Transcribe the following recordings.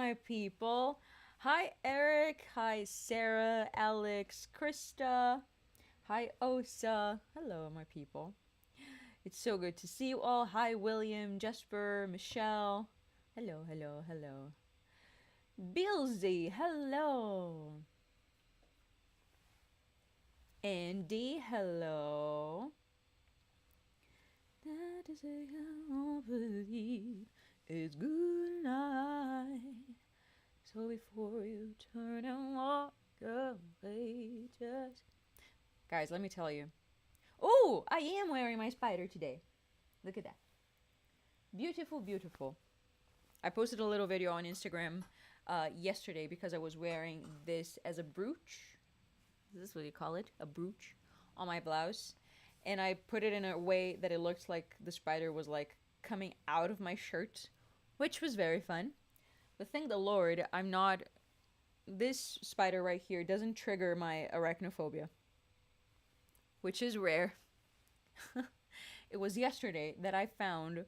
my people. Hi, Eric. Hi, Sarah, Alex, Krista. Hi, Osa. Hello, my people. It's so good to see you all. Hi, William, Jesper, Michelle. Hello, hello, hello. Billsy, hello. Andy, hello. That is a I believe it's good night. So before you turn and walk away, just guys, let me tell you. Oh, I am wearing my spider today. Look at that. Beautiful, beautiful. I posted a little video on Instagram yesterday because I was wearing this as a brooch. Is this what you call it? A brooch on my blouse. And I put it in a way that it looked like the spider was like coming out of my shirt, which was very fun. But thank the Lord, I'm not. This spider right here doesn't trigger my arachnophobia, which is rare. It was yesterday that I found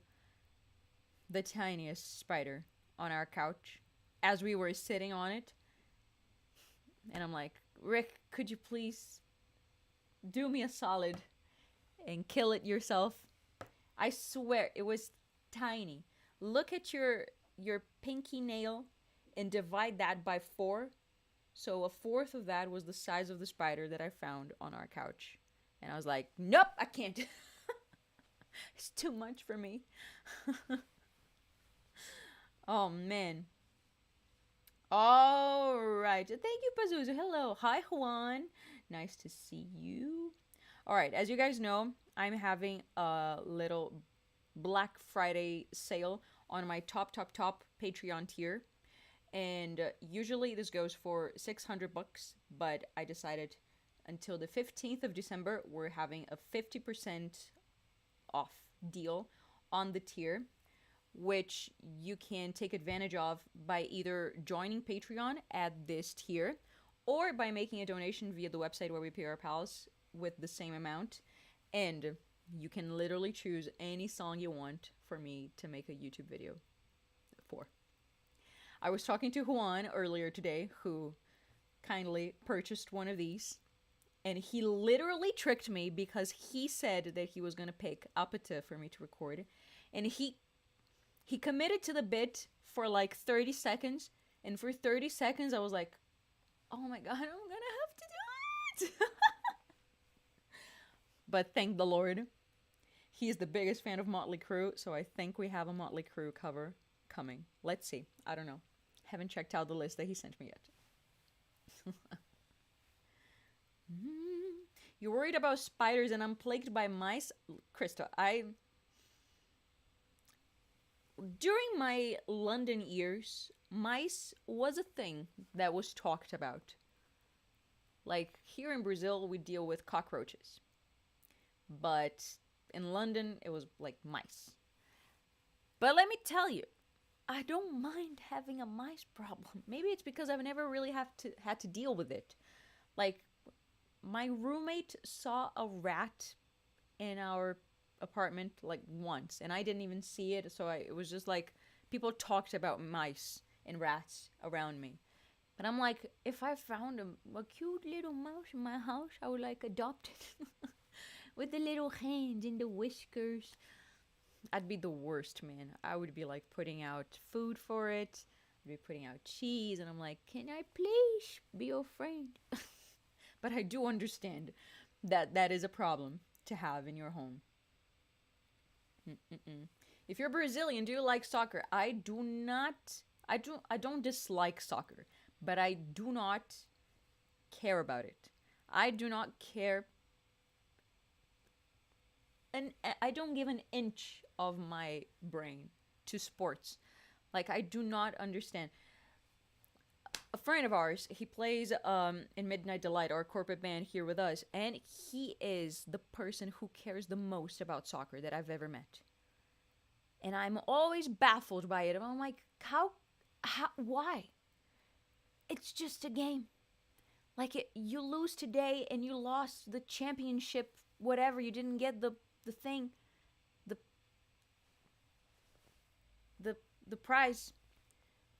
the tiniest spider on our couch as we were sitting on it. And I'm like, Rick, could you please do me a solid and kill it yourself? I swear it was tiny. Look at your pinky nail and divide that by 4. So a fourth of that was the size of the spider that I found on our couch. And I was like, nope, I can't. It's too much for me. Oh, man. All right. Thank you, Pazuzu. Hello. Hi, Juan. Nice to see you. All right. As you guys know, I'm having a little Black Friday sale on my top Patreon tier. And usually this goes for $600, but I decided until the 15th of December, we're having a 50% off deal on the tier, which you can take advantage of by either joining Patreon at this tier or by making a donation via the website where we pay our pals with the same amount. And you can literally choose any song you want for me to make a YouTube video for. I was talking to Juan earlier today, who kindly purchased one of these. And he literally tricked me because he said that he was going to pick Apata for me to record. And he committed to the bit for like 30 seconds. And for 30 seconds, I was like, oh my God, I'm going to have to do it. But thank the Lord. He's the biggest fan of Motley Crue. So I think we have a Motley Crue cover coming. Let's see. I don't know. Haven't checked out the list that he sent me yet. You're worried about spiders and I'm plagued by mice? Krista, during my London years, mice was a thing that was talked about. Like here in Brazil, we deal with cockroaches. But in London, it was like mice. But let me tell you, I don't mind having a mice problem. Maybe it's because I've never really had to deal with it. Like, my roommate saw a rat in our apartment like once, and I didn't even see it. So it was just like people talked about mice and rats around me. But I'm like, if I found a cute little mouse in my house, I would like adopt it with the little hands and the whiskers. I'd be the worst, man. I would be like putting out food for it. I'd be putting out cheese, and I'm like, can I please be your friend? But I do understand that that is a problem to have in your home. If you're Brazilian, do you like soccer? I don't dislike soccer, but I do not care about it. I do not care, and I don't give an inch of my brain to sports. Like, I do not understand. A friend of ours, he plays in Midnight Delight, our corporate band here with us, and he is the person who cares the most about soccer that I've ever met. And I'm always baffled by it. I'm like, how, why? It's just a game. Like, you lose today and you lost the championship, whatever. You didn't get the thing, the prize.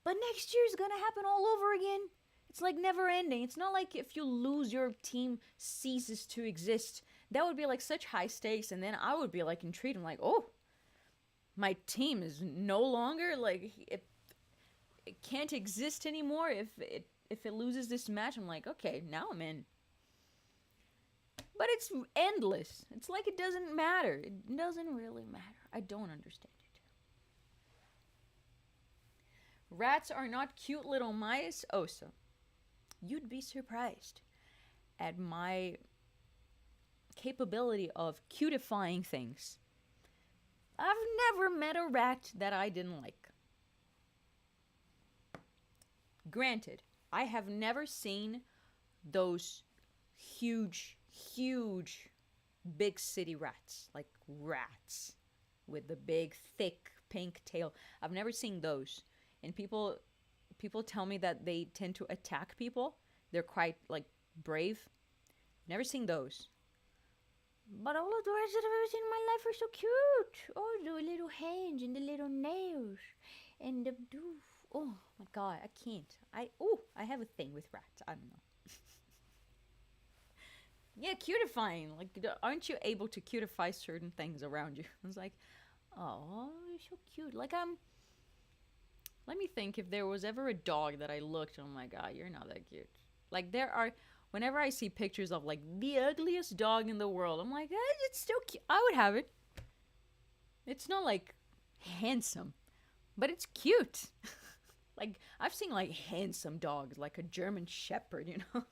But next year's gonna happen all over again. It's like never ending. It's not like if you lose, your team ceases to exist. That would be like such high stakes, and then I would be like intrigued. I'm like, oh, my team is no longer like it can't exist anymore if it loses this match. I'm like, okay, now I'm in. But it's endless. It's like it doesn't matter. It doesn't really matter. I don't understand it. Rats are not cute little mice. Oh, so you'd be surprised at my capability of cutifying things. I've never met a rat that I didn't like. Granted, I have never seen those huge big city rats, like rats with the big thick pink tail. I've never seen those. And people tell me that they tend to attack people. They're quite like brave. Never seen those. But all of the rats that I've ever seen in my life are so cute. Oh, the little hands and the little nails and the oh my god, I can't. I have a thing with rats. I don't know. Yeah, cutifying. Like, aren't you able to cutify certain things around you? I was like, oh, you're so cute. Like, let me think if there was ever a dog that I looked, oh my god, you're not that cute. Like, whenever I see pictures of, like, the ugliest dog in the world, I'm like, it's still cute. I would have it. It's not, like, handsome, but it's cute. Like, I've seen, like, handsome dogs, like a German Shepherd, you know?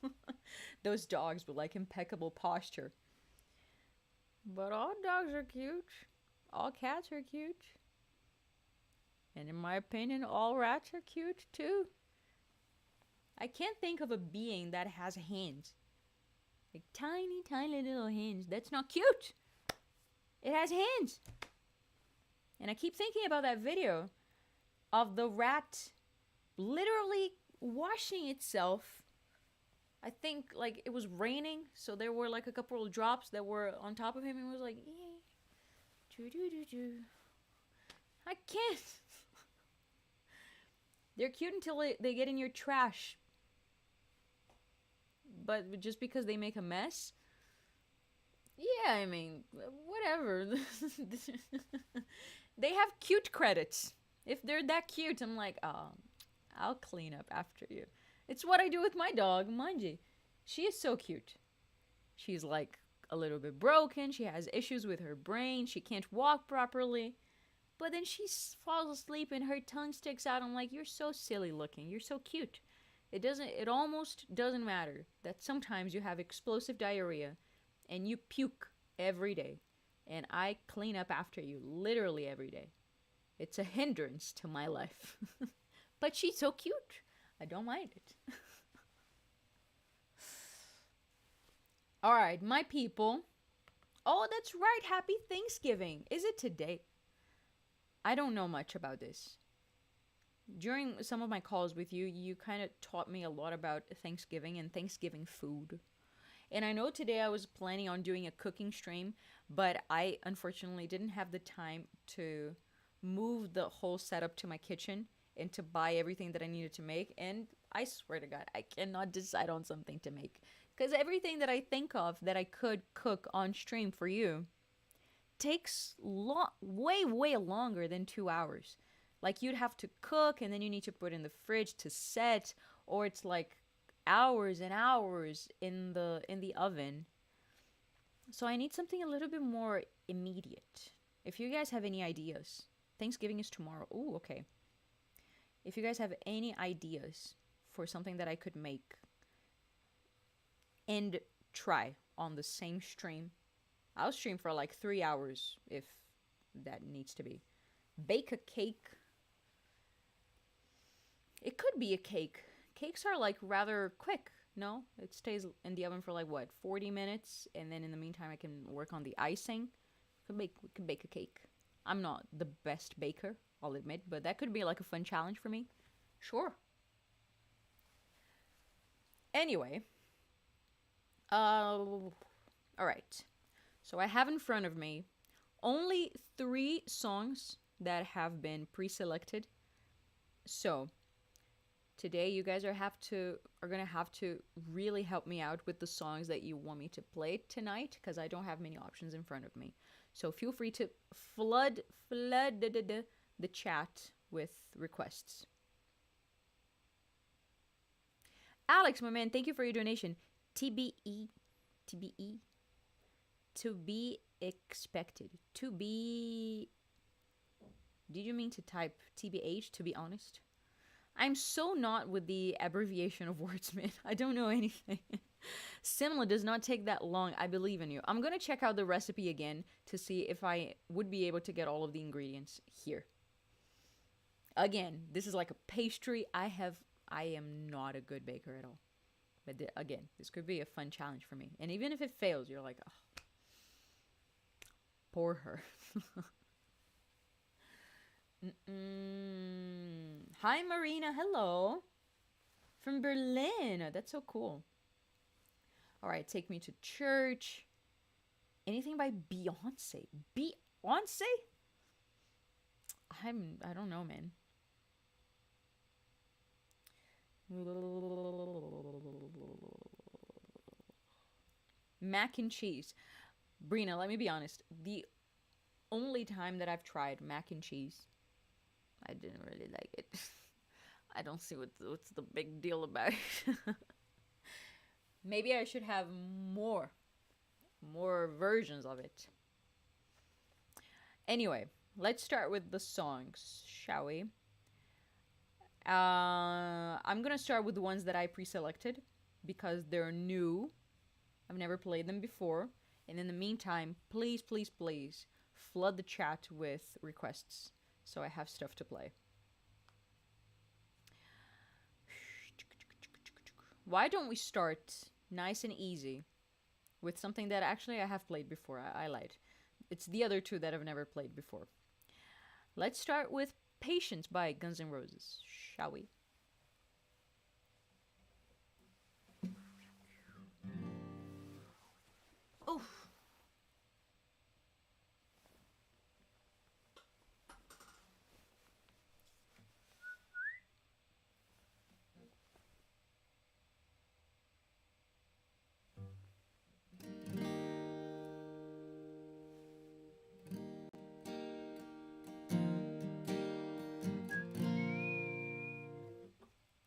Those dogs with, like, impeccable posture. But all dogs are cute. All cats are cute. And in my opinion, all rats are cute, too. I can't think of a being that has hands. Like, tiny, tiny little hands. That's not cute. It has hands. And I keep thinking about that video of the rat literally washing itself. I think like it was raining, so there were like a couple of drops that were on top of him, and it was like, I can't. They're cute until they get in your trash. But just because they make a mess, yeah, I mean, whatever. They have cute credits. If they're that cute, I'm like, oh, I'll clean up after you. It's what I do with my dog, Manji. She is so cute. She's like a little bit broken. She has issues with her brain. She can't walk properly. But then she falls asleep and her tongue sticks out. I'm like, you're so silly looking. You're so cute. It almost doesn't matter that sometimes you have explosive diarrhea and you puke every day. And I clean up after you literally every day. It's a hindrance to my life. But she's so cute. I don't mind it. All right, my people. Oh, that's right. Happy Thanksgiving. Is it today? I don't know much about this. During some of my calls with you, you kind of taught me a lot about Thanksgiving and Thanksgiving food. And I know today I was planning on doing a cooking stream, but I unfortunately didn't have the time to move the whole setup to my kitchen and to buy everything that I needed to make. And I swear to God, I cannot decide on something to make. Because everything that I think of that I could cook on stream for you takes way longer than 2 hours. Like, you'd have to cook and then you need to put in the fridge to set, or it's like hours and hours in the oven. So I need something a little bit more immediate. If you guys have any ideas, Thanksgiving is tomorrow. Ooh, okay. If you guys have any ideas for something that I could make and try on the same stream, I'll stream for like 3 hours if that needs to be. Bake a cake. It could be a cake. Cakes are like rather quick, no? It stays in the oven for like what, 40 minutes? And then in the meantime I can work on the icing. We could bake a cake. I'm not the best baker, I'll admit, but that could be like a fun challenge for me. Sure. Anyway. Alright. So I have in front of me only 3 songs that have been pre-selected. So, today you guys are gonna have to really help me out with the songs that you want me to play tonight, because I don't have many options in front of me. So feel free to flood the chat with requests. Alex, my man, thank you for your donation. TBE, TBE, to be expected. To be. Did you mean to type TBH, to be honest? I'm so not with the abbreviation of words, man. I don't know anything. Simla does not take that long. I believe in you. I'm gonna check out the recipe again to see if I would be able to get all of the ingredients here. Again, this is like a pastry. I am not a good baker at all. But again, this could be a fun challenge for me. And even if it fails, you're like, oh, poor her. Hi, Marina. Hello. From Berlin. That's so cool. All right, Take Me to Church. Anything by Beyonce? Beyonce? I don't know, man. Mac and cheese. Brina, let me be honest. The only time that I've tried mac and cheese, I didn't really like it. I don't see what's the big deal about it. Maybe I should have more versions of it. Anyway, let's start with the songs, shall we? I'm gonna start with the ones that I pre-selected because they're new. I've never played them before. And in the meantime, please, please, please flood the chat with requests so I have stuff to play. Why don't we start nice and easy with something that actually I have played before? I lied. It's the other two that I've never played before. Let's start with Patience by Guns N' Roses, shall we? Oof.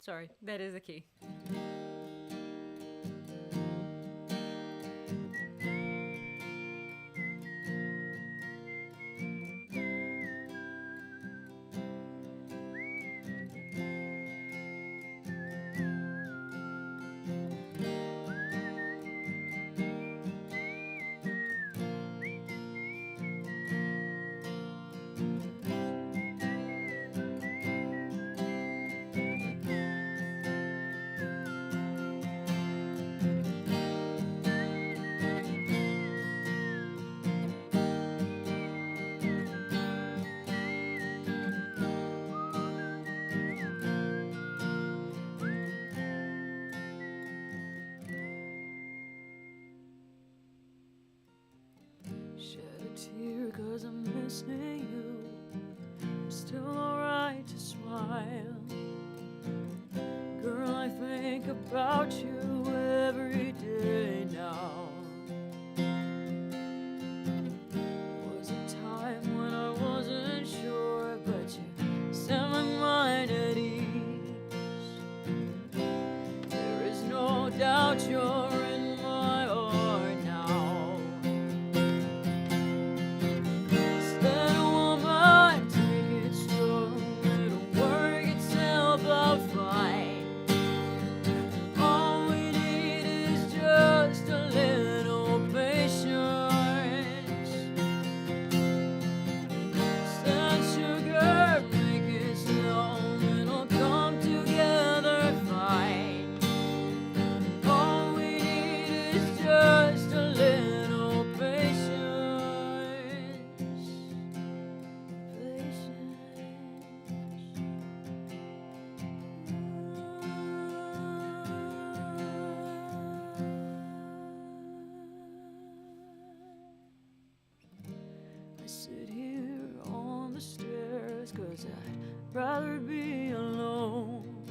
Sorry, that is a key. Tear, 'cause I'm missing you. I'm still alright to smile. Girl, I think about you every day now. Was a time when I wasn't sure, but you set my mind at ease. There is no doubt you're in my heart now. Rather be alone.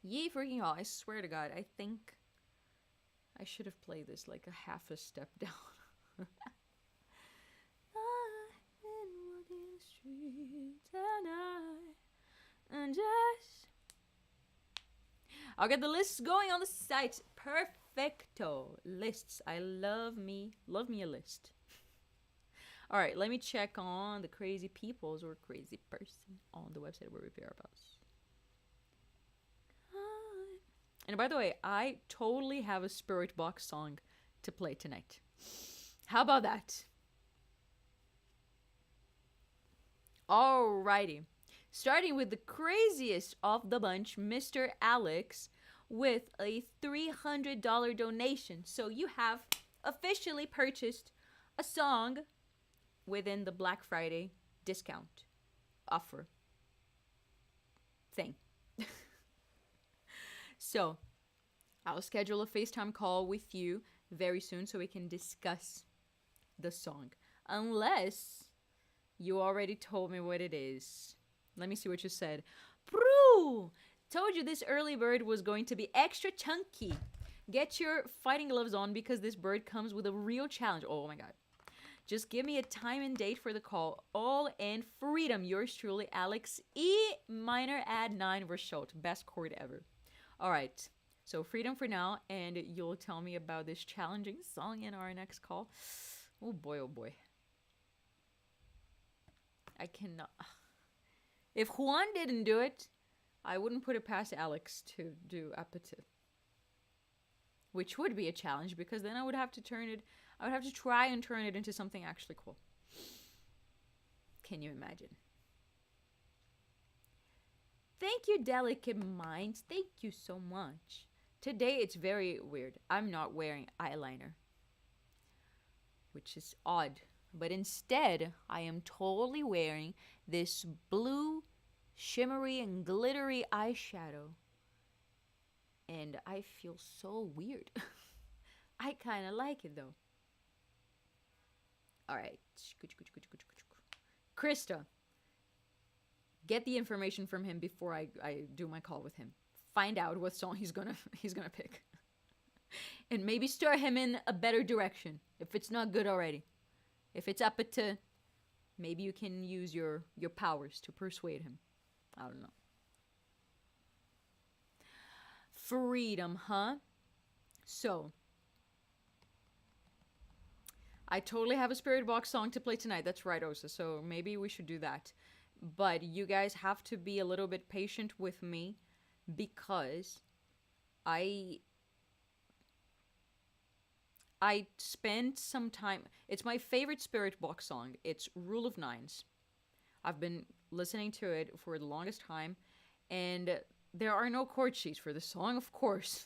Yee freaking hell. I swear to God, I think I should have played this like a half a step down. I've been walking the streets at night and just... I'll get the lists going on the site. Perfecto. Lists. I love me a list. All right, let me check on the crazy peoples or crazy person on the website where we pay our bills. And by the way, I totally have a Spirit Box song to play tonight. How about that? Alrighty. Starting with the craziest of the bunch, Mr. Alex, with a $300 donation. So you have officially purchased a song within the Black Friday discount offer thing. So I'll schedule a FaceTime call with you very soon so we can discuss the song. Unless you already told me what it is. Let me see what you said. Prue! Told you this early bird was going to be extra chunky. Get your fighting gloves on because this bird comes with a real challenge. Oh my God. Just give me a time and date for the call. All in freedom. Yours truly, Alex. E minor add 9 Rashot. Best chord ever. All right. So freedom for now. And you'll tell me about this challenging song in our next call. Oh boy, oh boy. I cannot. If Juan didn't do it, I wouldn't put it past Alex to do Appetit. Which would be a challenge because then I would have to try and turn it into something actually cool. Can you imagine? Thank you, Delicate Minds. Thank you so much. Today it's very weird. I'm not wearing eyeliner, which is odd. But instead, I am totally wearing this blue, shimmery, and glittery eyeshadow. And I feel so weird. I kind of like it, though. All right. Krista, get the information from him before I do my call with him. Find out what song he's gonna pick. And maybe steer him in a better direction if it's not good already. If it's up to, maybe you can use your powers to persuade him. I don't know. Freedom, huh? So, I totally have a Spirit Box song to play tonight. That's right, Osa. So maybe we should do that. But you guys have to be a little bit patient with me because I spent some time. It's my favorite Spirit Box song. It's Rule of Nines. I've been listening to it for the longest time, and there are no chord sheets for the song, of course.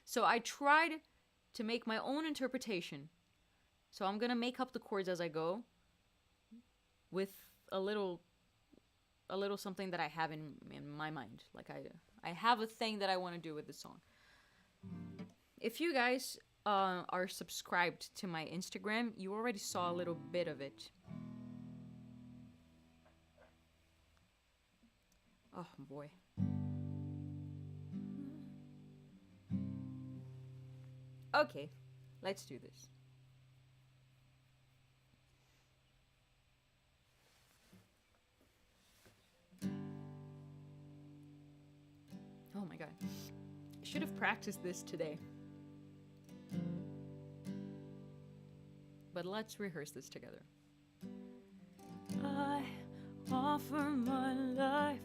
So I tried to make my own interpretation. So I'm gonna make up the chords as I go with a little something that I have in my mind. Like I have a thing that I want to do with the song. If you guys are subscribed to my Instagram, you already saw a little bit of it. Oh boy. Okay, let's do this. Oh my God. I should have practiced this today. But let's rehearse this together. I offer my life,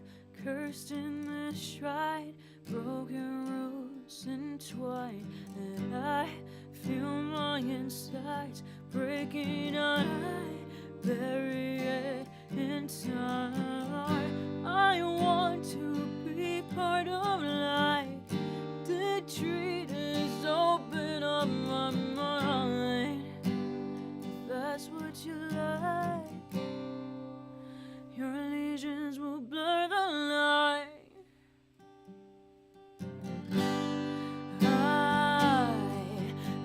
cursed in this shrine, broken roots entwined, and I feel my insides breaking. I bury it in time. I want to be part of life. The tree is open up my mind. If that's what you like, your legions will blur the line.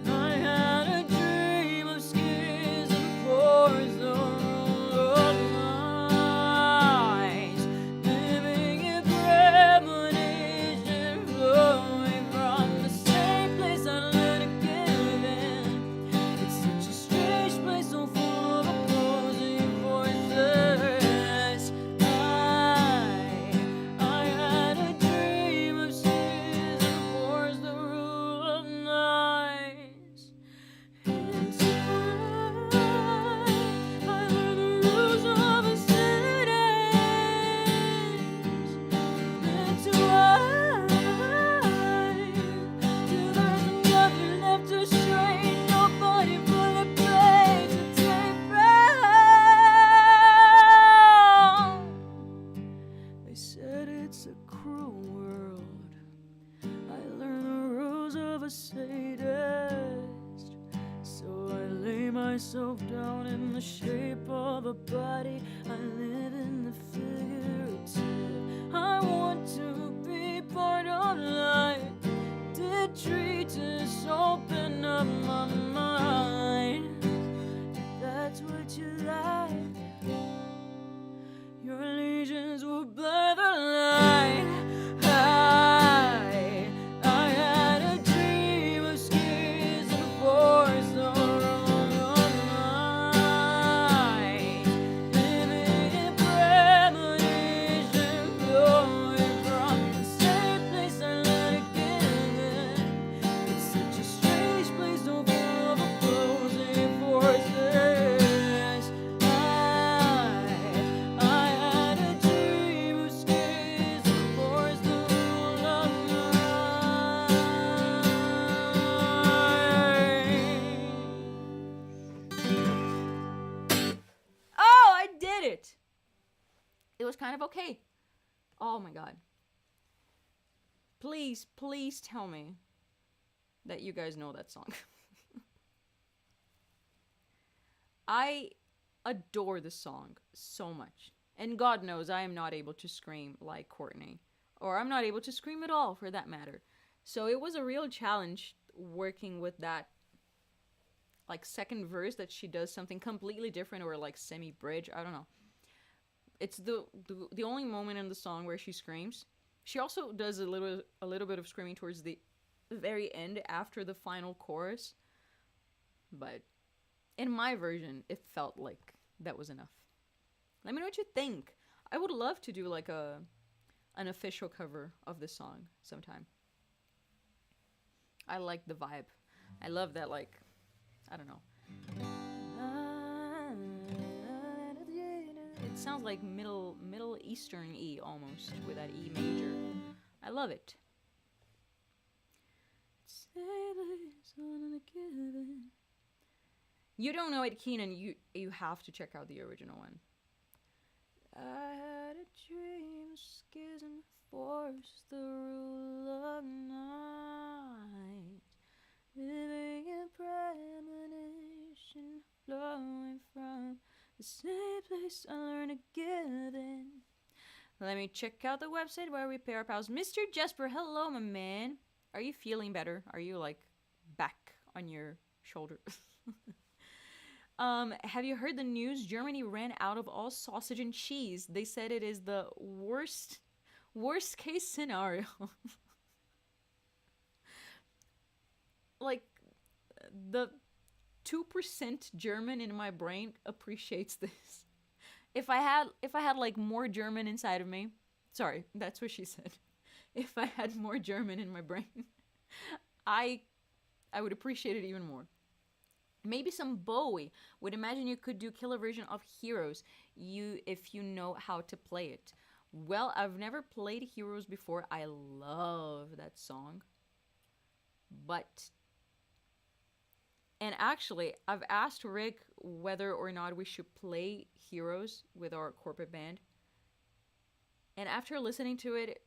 I had a dream of skies and forest the road of mine. myself down in the shape of a body. I live in the figurative. I want to be part of life. Detritus, open up my mind. If that's what you like, your legions will blur the line. I had a dream of skies and force the wrong night. Living in premonition, flowing from the same place I let it get in. It's such a strange place, so full of opposing forces. I had a dream of skies and force the wrong night. Oh, I did it! It was kind of okay. Oh my god. Please, please tell me that you guys know that song. I adore this song so much. And God knows I am not able to scream like Courtney. Or I'm not able to scream at all, for that matter. So it was a real challenge working with that, like, second verse that she does something completely different, or like semi-bridge. I don't know. It's the only moment in the song where she screams. She also does a little bit of screaming towards the very end after the final chorus. But in my version, it felt like that was enough. Let me know what you think. I would love to do like an official cover of this song sometime. I like the vibe. I love that, like, I don't know. It sounds like Middle Eastern E almost, with that E major. I love it. You don't know it, Keenan. You have to check out the original one. I had a dream, schism, force the rule of night, living in premonition, flowing from the same place I learned to give in. Let me check out the website where we pay our pals. Mr. Jesper, hello, my man. Are you feeling better? Are you, like, back on your shoulder? Have you heard the news? Germany ran out of all sausage and cheese. They said it is the worst case scenario. Like, the 2% German in my brain appreciates this. If I had like more German inside of me, sorry, that's what she said. If I had more German in my brain, I would appreciate it even more. Maybe some Bowie. Would imagine you could do killer version of Heroes, if you know how to play it. Well, I've never played Heroes before. I love that song. And actually, I've asked Rick whether or not we should play Heroes with our corporate band. And after listening to it,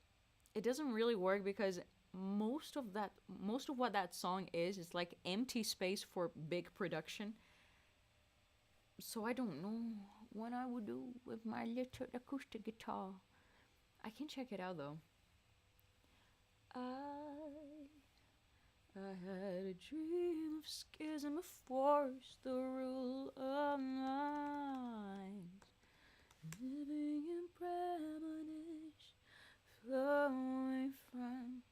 it doesn't really work, because most of what that song is like empty space for big production. So I don't know what I would do with my little acoustic guitar. I can check it out though. I had a dream of schism, of force, the rule of mind, living in premonition, flowing from.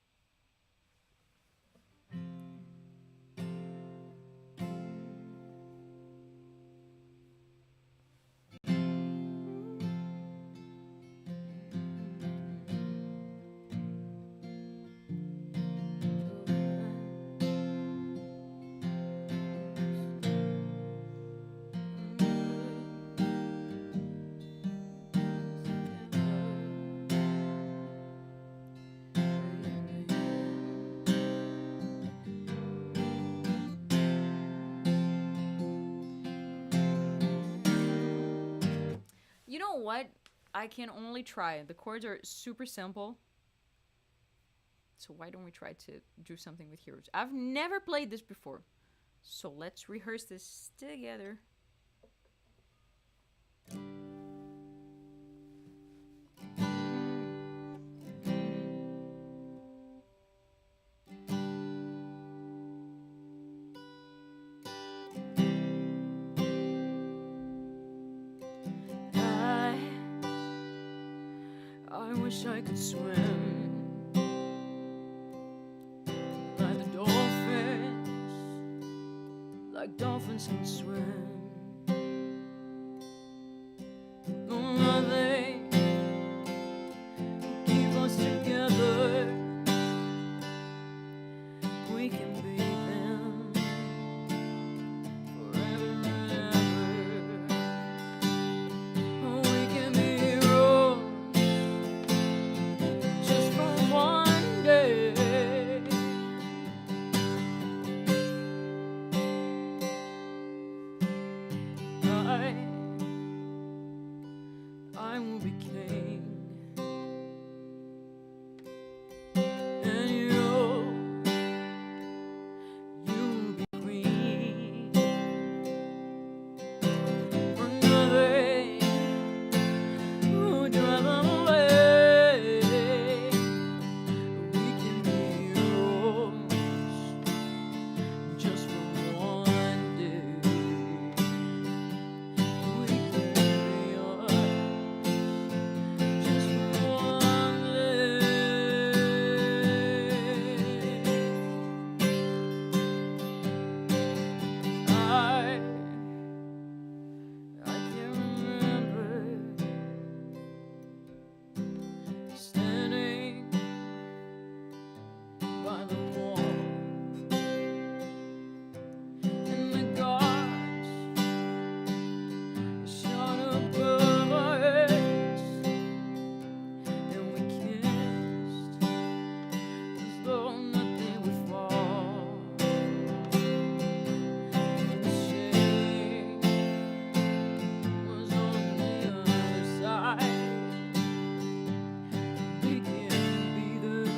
You know what? I can only try. The chords are super simple. So why don't we try to do something with Heroes? I've never played this before. So let's rehearse this together. I wish I could swim like the dolphins, like dolphins can swim. Nothing keep us together. We can be them forever and ever. We can be heroes just for one day. I will be king, and you will be queen. For nothing would drive them away. We can be heroes just for one day. We can be yours just for one day. I can remember standing by the wall, and the guards shot above our heads, and we kissed as though nothing would fall. And the shame was on the other side. We can be them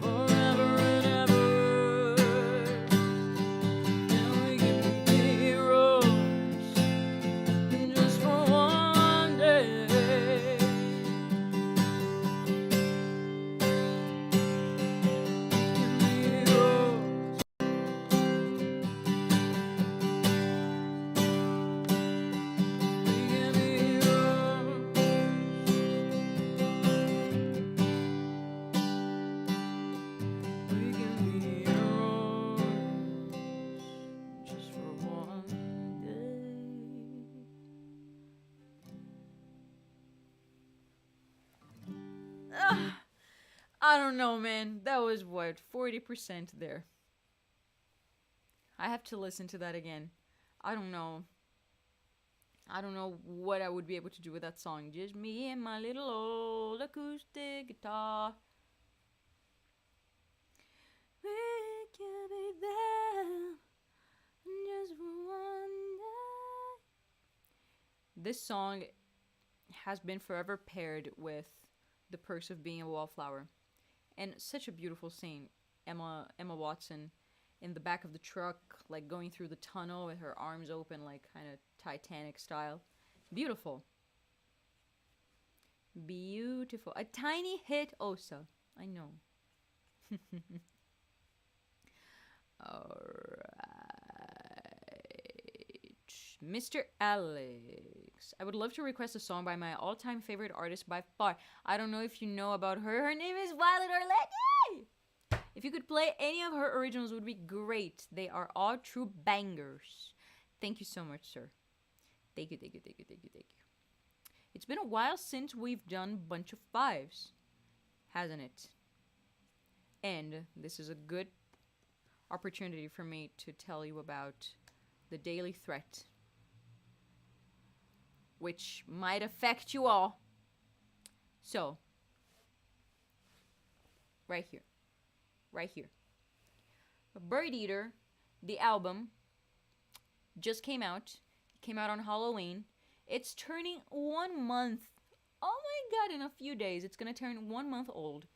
forever and ever. And we can be heroes just for one day. We can be heroes. We can be heroes. We can be heroes just for one day. I don't know, man. That was what, 40% there. I have to listen to that again. I don't know. I don't know what I would be able to do with that song. Just me and my little old acoustic guitar. We can be them just for one day. This song has been forever paired with The Perks of Being a Wallflower. And such a beautiful scene. Emma Watson in the back of the truck, like going through the tunnel with her arms open, like kind of Titanic style. Beautiful. Beautiful. A tiny hit also. I know. Alright. Mr. Alex. I would love to request a song by my all-time favorite artist by far. I don't know if you know about her. Her name is Violet Orlandi! If you could play any of her originals, it would be great. They are all true bangers. Thank you so much, sir. Thank you. It's been a while since we've done Bunch of Fives, hasn't it? And this is a good opportunity for me to tell you about the daily threat, which might affect you all. So, right here. Bird Eater, the album, just came out. It came out on Halloween. It's turning 1 month. Oh my god, in a few days, it's gonna turn 1 month old.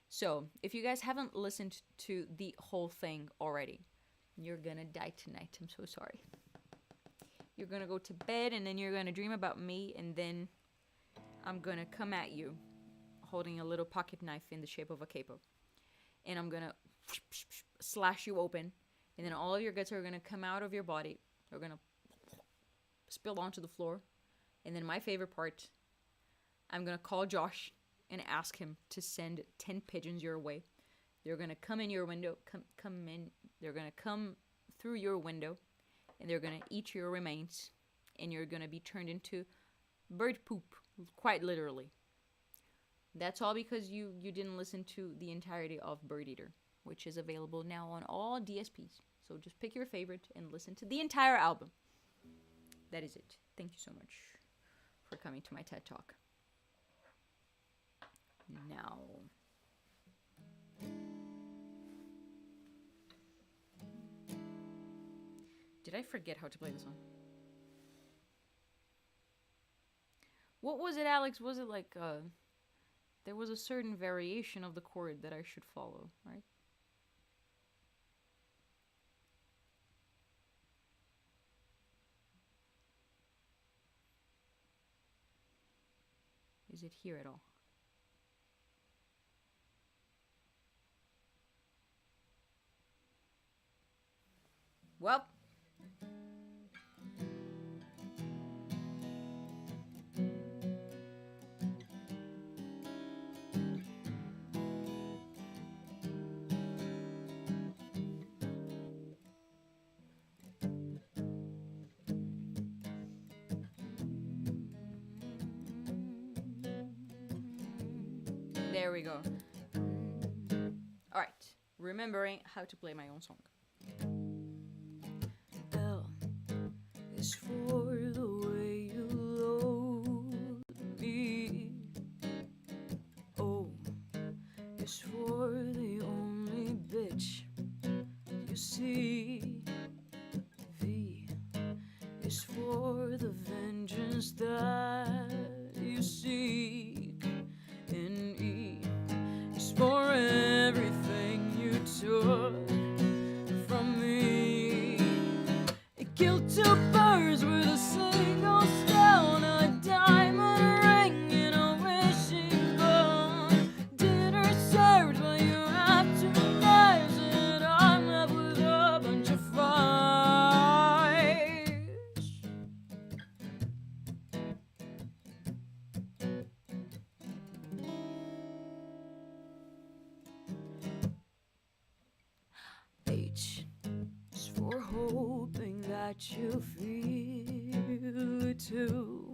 So, if you guys haven't listened to the whole thing already, You're gonna die tonight. I'm so sorry. You're gonna go to bed and then you're gonna dream about me, and then I'm gonna come at you holding a little pocket knife in the shape of a capo. And I'm gonna slash you open, and then all of your guts are gonna come out of your body. They're gonna spill onto the floor. And then my favorite part, I'm gonna call Josh and ask him to send 10 pigeons your way. They're gonna come in your window, come in. They're gonna come through your window, and they're gonna eat your remains, and you're gonna be turned into bird poop, quite literally. That's all because you didn't listen to the entirety of Bird Eater, which is available now on all DSPs. So just pick your favorite and listen to the entire album. That is it. Thank you so much for coming to my TED Talk. Now, did I forget how to play this song? What was it, Alex? Was it like there was a certain variation of the chord that I should follow, right? Is it here at all? Well, there we go. All right, remembering how to play my own song. L is for the way you load me. O is for the only bitch you see. V is for the vengeance that you seek. And E is for everything you took from me. It killed two birds with a single stone, a diamond ring and a wishing bone. Dinner served, but you have two knives, and I'm left with a bunch of flies. H is for hoping that you feel it too.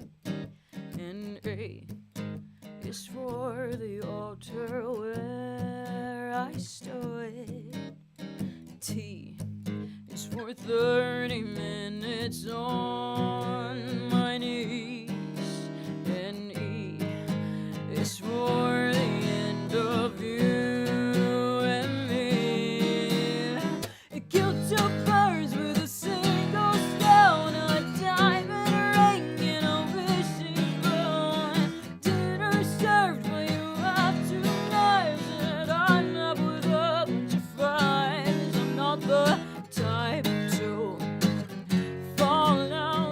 And A is for the altar where I stood. T is for 30 minutes on my knees. And E is for the end of you. Fall down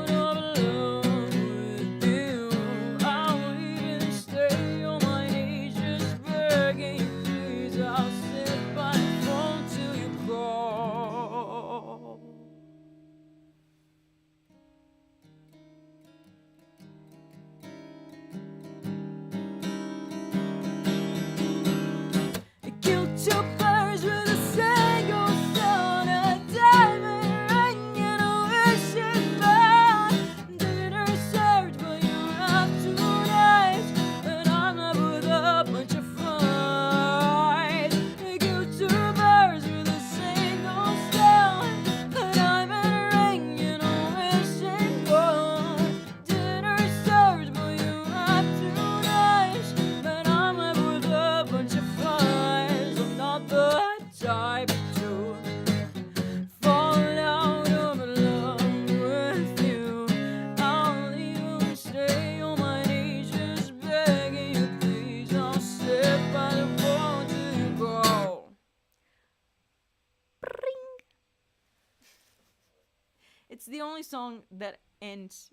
the only song that ends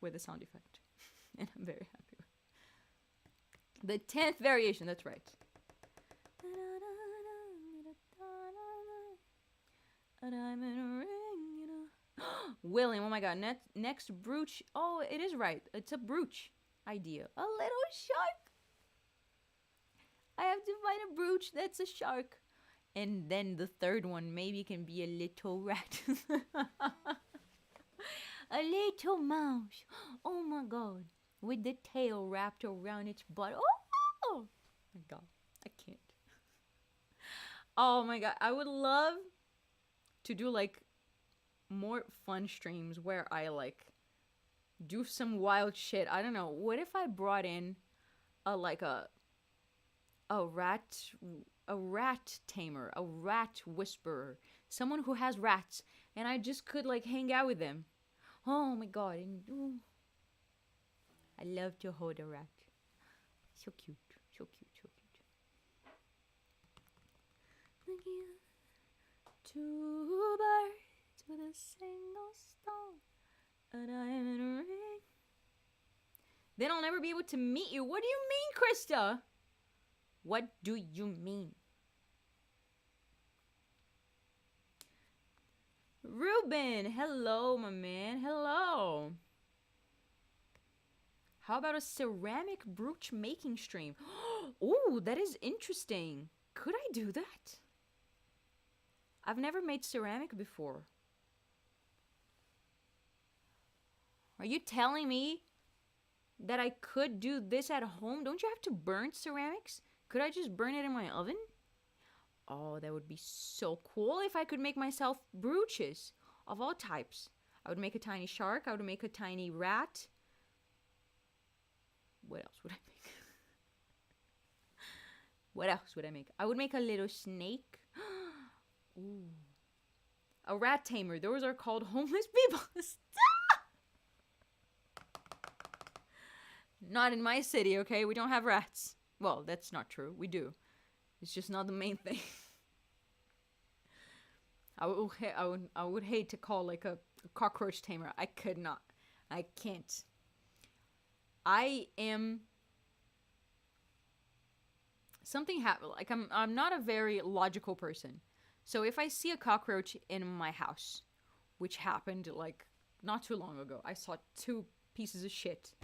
with a sound effect. And I'm very happy with the 10th variation, that's right. A diamond ring, you know. William, oh my god, next brooch. Oh, it is right. It's a brooch idea. A little shark. I have to find a brooch that's a shark. And then the third one maybe can be a little rat. A little mouse. Oh my god. With the tail wrapped around its butt. Oh my god. I can't. Oh my god. I would love to do like more fun streams where I like do some wild shit. I don't know. What if I brought in a rat tamer, a rat whisperer, someone who has rats, and I just could like hang out with them. Oh my god. And I love to hold a rat. So cute. So cute. So cute. Thank you. Two birds with a single stone, a diamond ring. Then I'll never be able to meet you. What do you mean, Krista? What do you mean? Ruben, hello, my man. Hello. How about a ceramic brooch making stream? Oh, that is interesting. Could I do that? I've never made ceramic before. Are you telling me that I could do this at home? Don't you have to burn ceramics? Could I just burn it in my oven? Oh, that would be so cool if I could make myself brooches of all types. I would make a tiny shark. I would make a tiny rat. What else would I make? What else would I make? I would make a little snake. Ooh. A rat tamer. Those are called homeless people. Not in my city, okay? We don't have rats. Well, that's not true. We do. It's just not the main thing. I would hate to call like a cockroach tamer. I could not. I can't. I am... Something happened. Like I'm not a very logical person. So if I see a cockroach in my house, which happened like not too long ago, I saw 2 pieces of shit.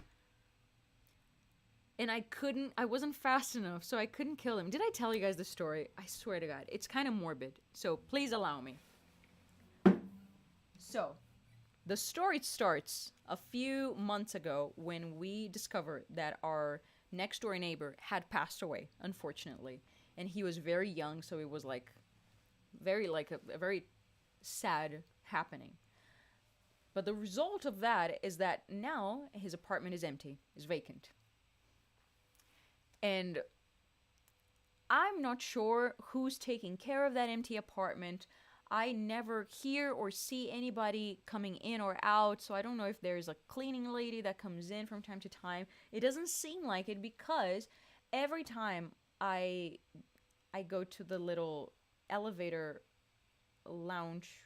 And I wasn't fast enough, so I couldn't kill him. Did I tell you guys the story? I swear to God, it's kind of morbid, so please allow me. So, the story starts a few months ago when we discovered that our next door neighbor had passed away, unfortunately. And he was very young, so it was like a very sad happening. But the result of that is that now his apartment is empty, is vacant. And I'm not sure who's taking care of that empty apartment. I never hear or see anybody coming in or out, so I don't know if there's a cleaning lady that comes in from time to time. It doesn't seem like it because every time I go to the little elevator lounge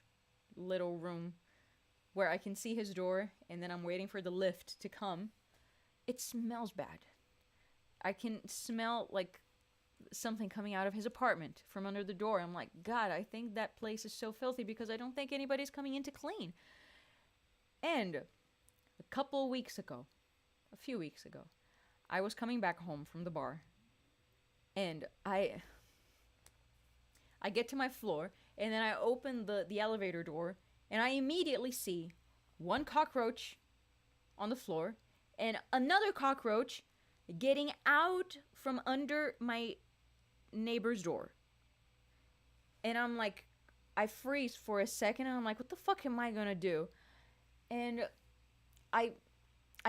little room where I can see his door and then I'm waiting for the lift to come, it smells bad. I can smell like something coming out of his apartment from under the door. I'm like, God, I think that place is so filthy because I don't think anybody's coming in to clean. And a few weeks ago, I was coming back home from the bar and I get to my floor and then I open the elevator door and I immediately see one cockroach on the floor and another cockroach getting out from under my neighbor's door. And I'm like, I freeze for a second and I'm like, what the fuck am I gonna do? And I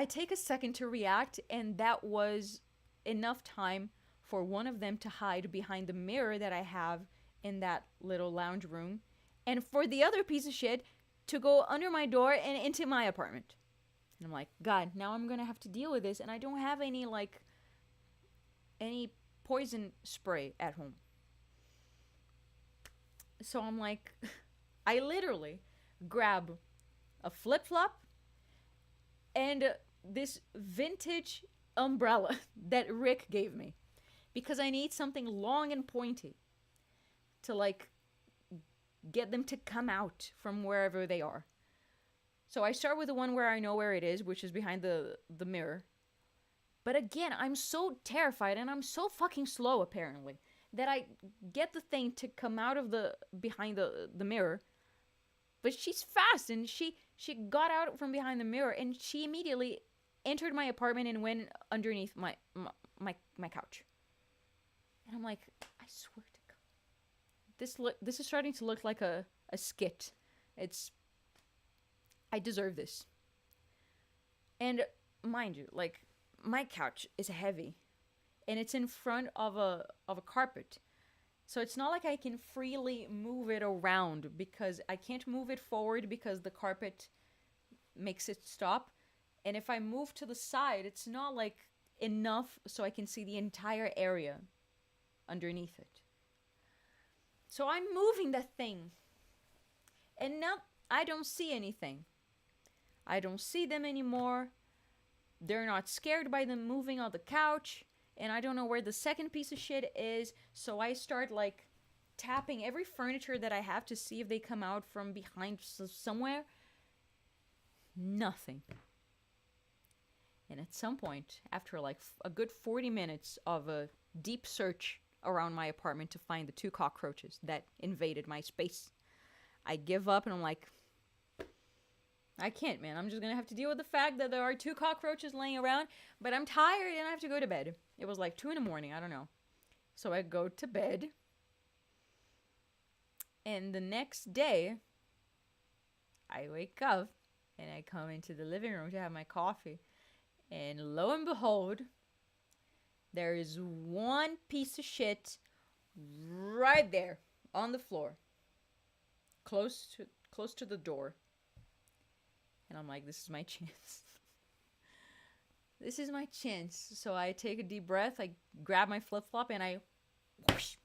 take a second to react, and that was enough time for one of them to hide behind the mirror that I have in that little lounge room, and for the other piece of shit to go under my door and into my apartment. And I'm like, God, now I'm gonna have to deal with this, and I don't have any poison spray at home. So I'm like, I literally grab a flip-flop, and this vintage umbrella that Rick gave me because I need something long and pointy to like get them to come out from wherever they are. So I start with the one where I know where it is, which is behind the mirror. But again, I'm so terrified and I'm so fucking slow apparently that I get the thing to come out of the behind the mirror. But she's fast and she got out from behind the mirror and she immediately entered my apartment and went underneath my couch. And I'm like, I swear to God. This is starting to look like a skit. I deserve this. And mind you, like, my couch is heavy. And it's in front of a carpet. So it's not like I can freely move it around because I can't move it forward because the carpet makes it stop. And if I move to the side, it's not like enough so I can see the entire area underneath it. So I'm moving the thing. And now I don't see anything. I don't see them anymore. They're not scared by them moving on the couch. And I don't know where the second piece of shit is. So I start like tapping every furniture that I have to see if they come out from behind somewhere. Nothing. And at some point, after like a good 40 minutes of a deep search around my apartment to find the 2 cockroaches that invaded my space, I give up and I'm like, I can't, man. I'm just gonna have to deal with the fact that there are 2 cockroaches laying around, but I'm tired and I have to go to bed. It was like 2 in the morning, I don't know. So I go to bed. And the next day, I wake up and I come into the living room to have my coffee. And lo and behold, there is one piece of shit right there on the floor, close to the door. And I'm like, this is my chance. This is my chance. So I take a deep breath, I grab my flip-flop, and I whoosh.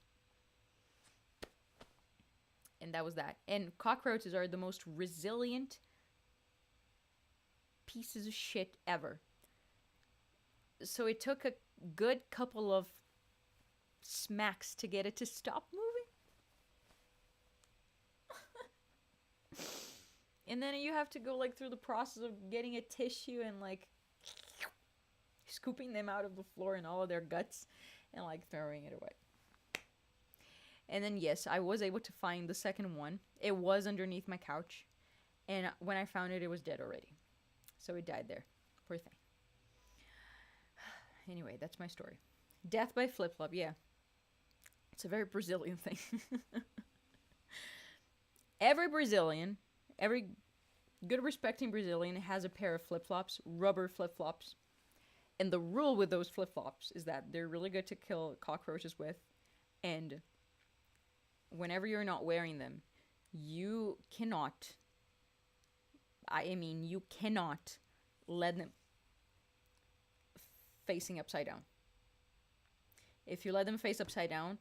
And that was that. And cockroaches are the most resilient pieces of shit ever. So it took a good couple of smacks to get it to stop moving. And then you have to go like through the process of getting a tissue and like scooping them out of the floor and all of their guts and like throwing it away. And then yes, I was able to find the second one. It was underneath my couch. And when I found it, it was dead already. So it died there. Poor thing. Anyway, that's my story. Death by flip-flop, yeah. It's a very Brazilian thing. Every good respecting Brazilian has a pair of flip-flops, rubber flip-flops. And the rule with those flip-flops is that they're really good to kill cockroaches with. And whenever you're not wearing them, you cannot let them facing upside down. If you let them face upside down,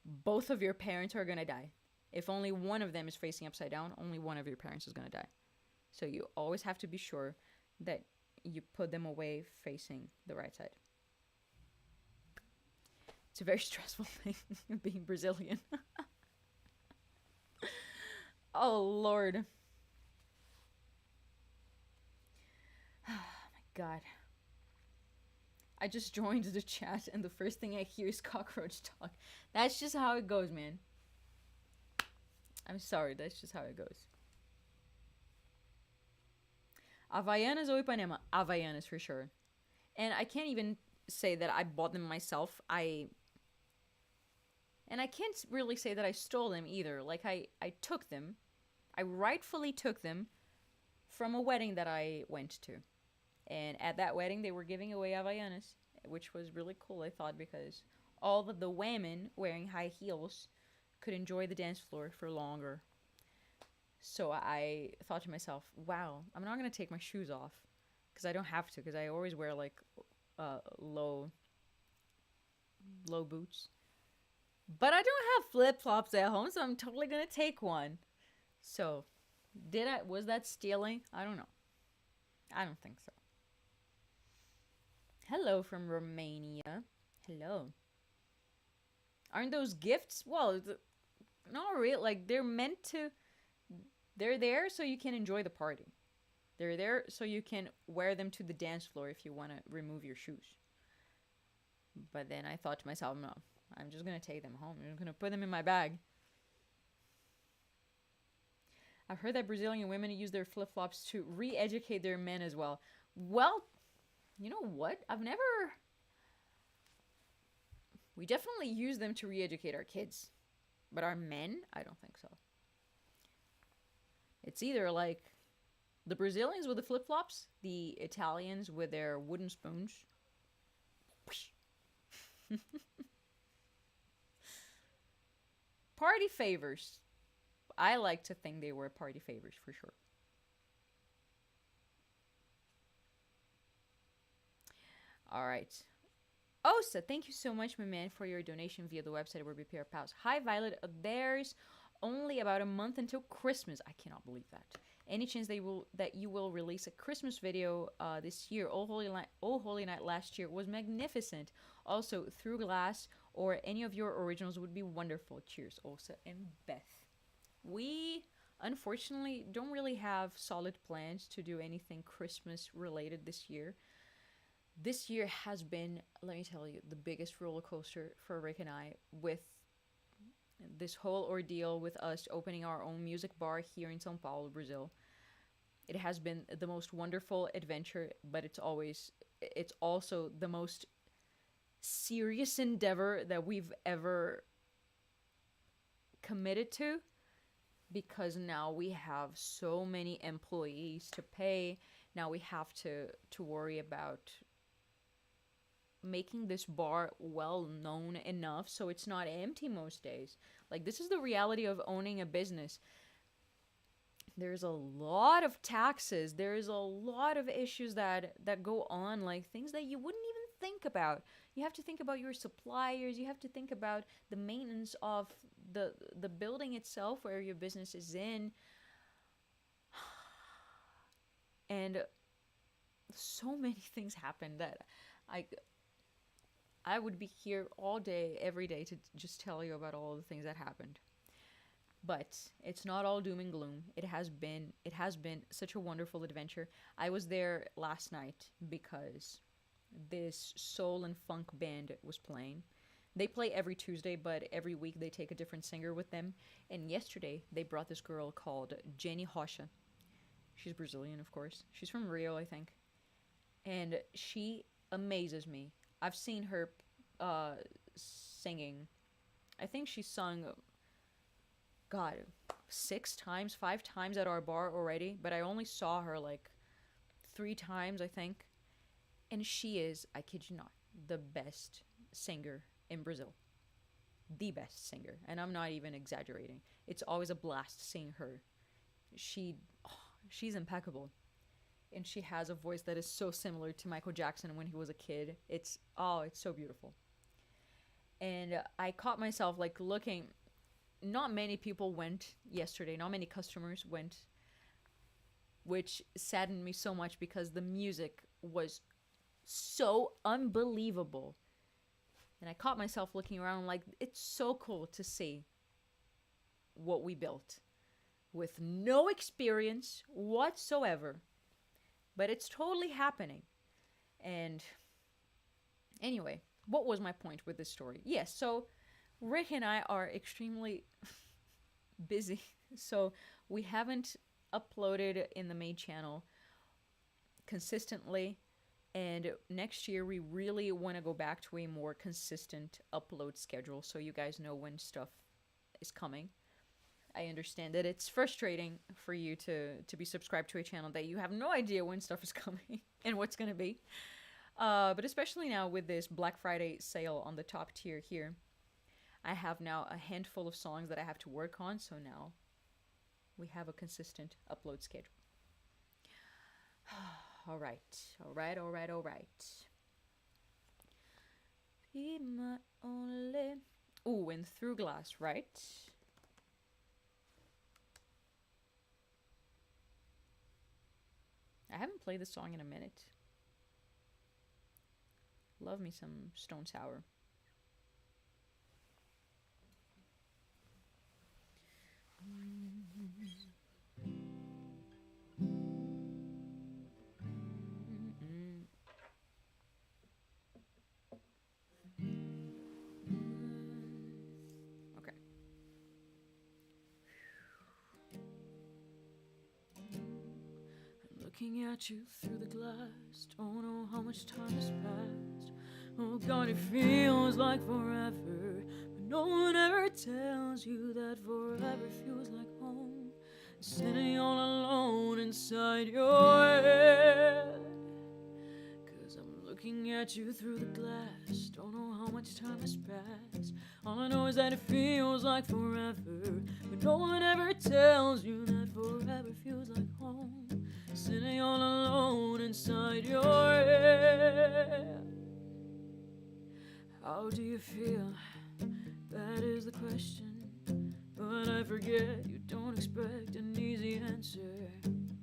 both of your parents are going to die. If only one of them is facing upside down, only one of your parents is going to die. So you always have to be sure that you put them away facing the right side. It's a very stressful thing being Brazilian. Oh, Lord. Oh, my God. I just joined the chat and the first thing I hear is cockroach talk. That's just how it goes, man. I'm sorry, that's just how it goes. Havaianas or Ipanema? Havaianas for sure. And I can't even say that I bought them myself. And I can't really say that I stole them either. Like, I took them. I rightfully took them from a wedding that I went to. And at that wedding, they were giving away Havaianas, which was really cool, I thought, because all of the women wearing high heels could enjoy the dance floor for longer. So I thought to myself, wow, I'm not going to take my shoes off, because I don't have to, because I always wear, like, low boots. But I don't have flip-flops at home, so I'm totally going to take one. So Was that stealing? I don't know. I don't think so. Hello from Romania. Hello. Aren't those gifts? Well, not really. Like, they're meant to. They're there so you can enjoy the party. They're there so you can wear them to the dance floor if you want to remove your shoes. But then I thought to myself, no, I'm just going to take them home. I'm just going to put them in my bag. I've heard that Brazilian women use their flip-flops to re-educate their men as well. Well, you know what? We definitely use them to re-educate our kids. But our men? I don't think so. It's either like the Brazilians with the flip-flops, the Italians with their wooden spoons. Party favors. I like to think they were party favors for sure. All right. Osa, thank you so much, my man, for your donation via the website where we pay our pals. Hi, Violet. There's only about a month until Christmas. I cannot believe that. Any chance that you will release a Christmas video this year? Oh Holy Night last year was magnificent. Also, Through Glass or any of your originals would be wonderful. Cheers, Osa and Beth. We unfortunately don't really have solid plans to do anything Christmas related this year. This year has been, let me tell you, the biggest roller coaster for Rick and I, with this whole ordeal with us opening our own music bar here in São Paulo, Brazil. It has been the most wonderful adventure, but it's also the most serious endeavor that we've ever committed to, because now we have so many employees to pay. Now we have to worry about making this bar well known enough so it's not empty most days. Like, this is the reality of owning a business. There's a lot of taxes. There's a lot of issues that go on, like things that you wouldn't even think about. You have to think about your suppliers. You have to think about the maintenance of the building itself where your business is in. And so many things happen that I would be here all day, every day, to just tell you about all the things that happened. But it's not all doom and gloom. It has been such a wonderful adventure. I was there last night because this soul and funk band was playing. They play every Tuesday, but every week they take a different singer with them. And yesterday they brought this girl called Jenny Rocha. She's Brazilian, of course. She's from Rio, I think. And she amazes me. I've seen her singing. I think she sung, God, 5 times at our bar already. But I only saw her like 3 times, I think. And she is, I kid you not, the best singer in Brazil. The best singer. And I'm not even exaggerating. It's always a blast seeing her. She's impeccable. And she has a voice that is so similar to Michael Jackson when he was a kid. It's so beautiful. And I caught myself like looking. Not many people went yesterday. Not many customers went, which saddened me so much because the music was so unbelievable. And I caught myself looking around like, it's so cool to see what we built with no experience whatsoever. But it's totally happening. And anyway, what was my point with this story? Yes, so Rick and I are extremely busy. So we haven't uploaded in the main channel consistently. And next year, we really want to go back to a more consistent upload schedule so you guys know when stuff is coming. I understand that it's frustrating for you to be subscribed to a channel that you have no idea when stuff is coming and what's going to be. But especially now with this Black Friday sale on the top tier here, I have now a handful of songs that I have to work on. So now we have a consistent upload schedule. All right. Be my only... Ooh, and Through Glass, right? haven't played this song in a minute. Love me some Stone Sour. Okay. Looking at you through the glass, don't know how much time has passed. Oh God, it feels like forever, but no one ever tells you that forever feels like home. Sitting all alone inside your head, 'cause I'm looking at you through the glass, don't know how much time has passed. All I know is that it feels like forever, but no one ever tells you that forever feels like home. Sitting all alone inside your head. How do you feel? That is the question. But I forget you don't expect an easy answer.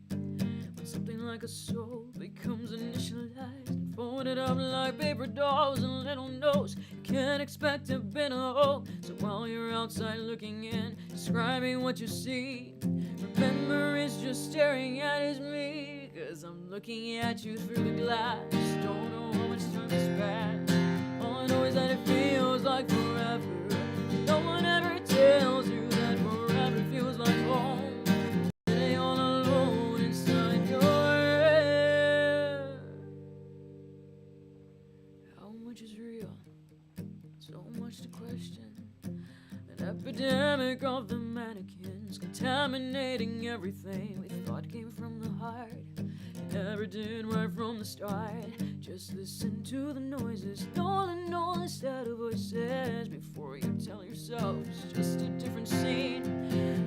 When something like a soul becomes initialized and folded up like paper dolls and little notes, you can't expect to bend a hole. So while you're outside looking in, describing what you see, remember it's just staring at is me. 'Cause I'm looking at you through the glass, don't know how much time has passed. All I know is that it feels like forever. No one ever tells you that forever feels like home. Sitting all alone inside your head. How much is real? So much to question. An epidemic of the mannequins, contaminating everything we thought came from the heart. It never did right from the start. Just listen to the noises, all instead of voices. Before you tell yourself it's just a different scene,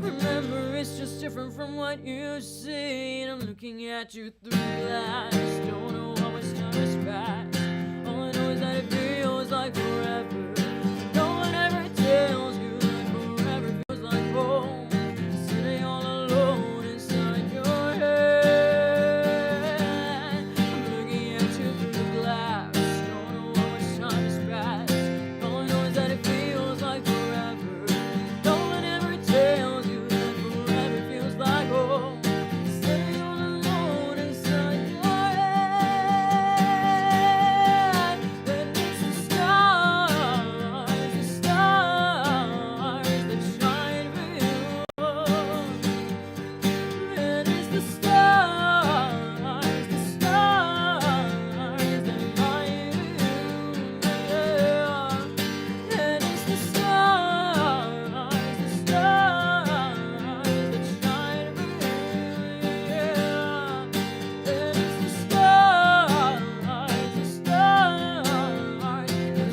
remember it's just different from what you've seen. I'm looking at you through the glass, don't know how much time has passed. All I know is that it feels like forever. No one ever tells you that forever feels like home. Sitting all alone inside your head. I'm looking at you through the glass, don't know how much time has passed. All I know is that it feels like forever. No one ever tells you that forever feels like home. Sitting all alone inside your head. And it's the stars that shine for you. And it's the stars that light you. Yeah. And it's the stars that shine for you. Yeah. And it's the stars that light you.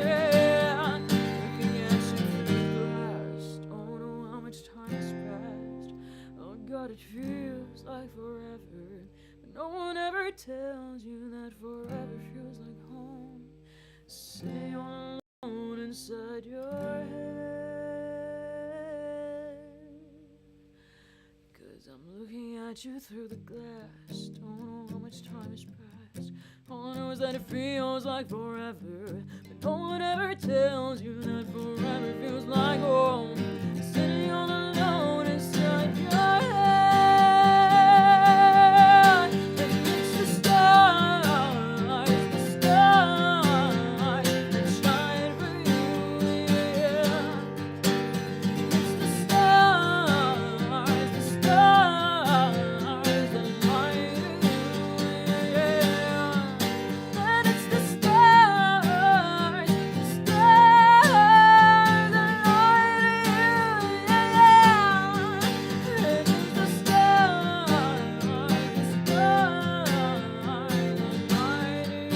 Yeah. Looking at you through the glass, don't know how much time has passed. Oh God, it feels like forever, but no one ever tells you that forever feels like home. Sitting all alone inside your head. 'Cause I'm looking at you through the glass, don't know how much time has passed. All I know is that it feels like forever, but no one ever tells you that forever feels like home. Sitting all alone inside your head. And it's the stars that shine for you. Yeah. It's the stars that light you. Yeah. And it's the stars that light you. Yeah. And it's the stars that light you.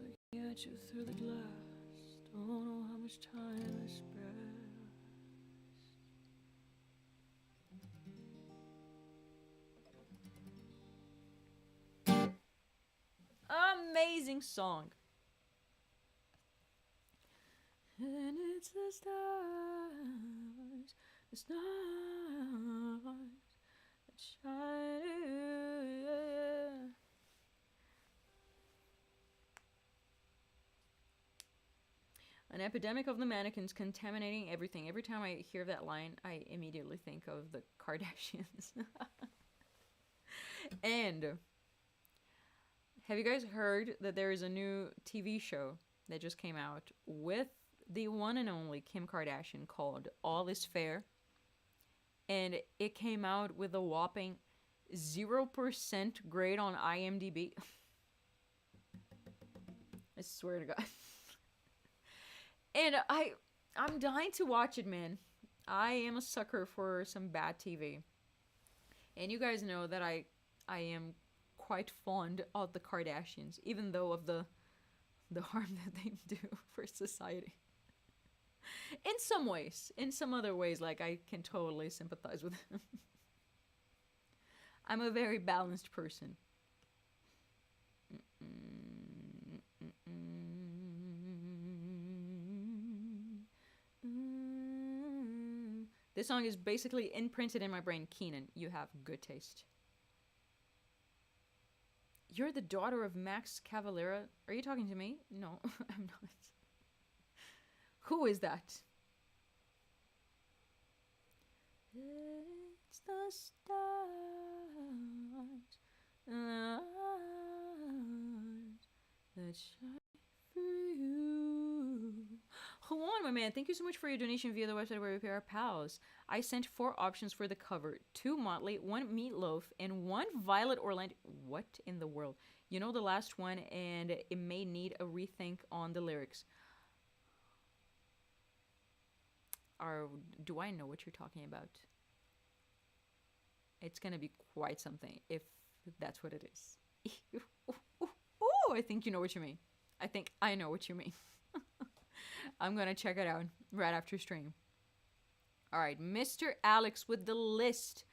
Looking at you through the glass, don't know how much time has passed. Amazing song. And it's the stars that shine. Yeah. An epidemic of the mannequins contaminating everything. Every time I hear that line, I immediately think of the Kardashians. And have you guys heard that there is a new TV show that just came out with the one and only Kim Kardashian called All Is Fair? And it came out with a whopping 0% grade on IMDb. I swear to God. And I'm dying to watch it, man. I am a sucker for some bad TV. And you guys know that I am quite fond of the Kardashians, even though of the harm that they do for society. In some ways. In some other ways, like, I can totally sympathize with them. I'm a very balanced person. This song is basically imprinted in my brain. Keenan, you have good taste. You're the daughter of Max Cavalera. Are you talking to me? No, I'm not. Who is that? It's the stars that shine for you. Hold on, my man. Thank you so much for your donation via the website where we pay our pals. I sent 4 options for the cover. 2 Motley, 1 Meatloaf, and 1 Violet Orlandi. What in the world? You know the last one, and it may need a rethink on the lyrics. Do I know what you're talking about? It's gonna be quite something if that's what it is. Oh, I think you know what you mean. I think I know what you mean. I'm gonna check it out right after stream. Alright, Mr. Alex with the list.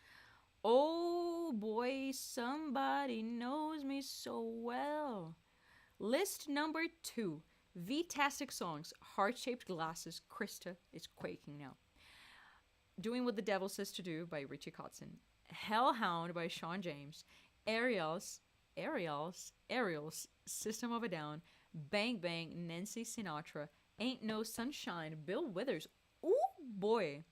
Oh boy, somebody knows me so well. List number 2. V-tastic songs. Heart-shaped glasses. Krista is quaking now. Doing What the Devil Says to Do by Richie Kotzen. Hellhound by Sean James. Ariel's System of a Down. Bang Bang, Nancy Sinatra. Ain't No Sunshine, Bill Withers. Ooh boy.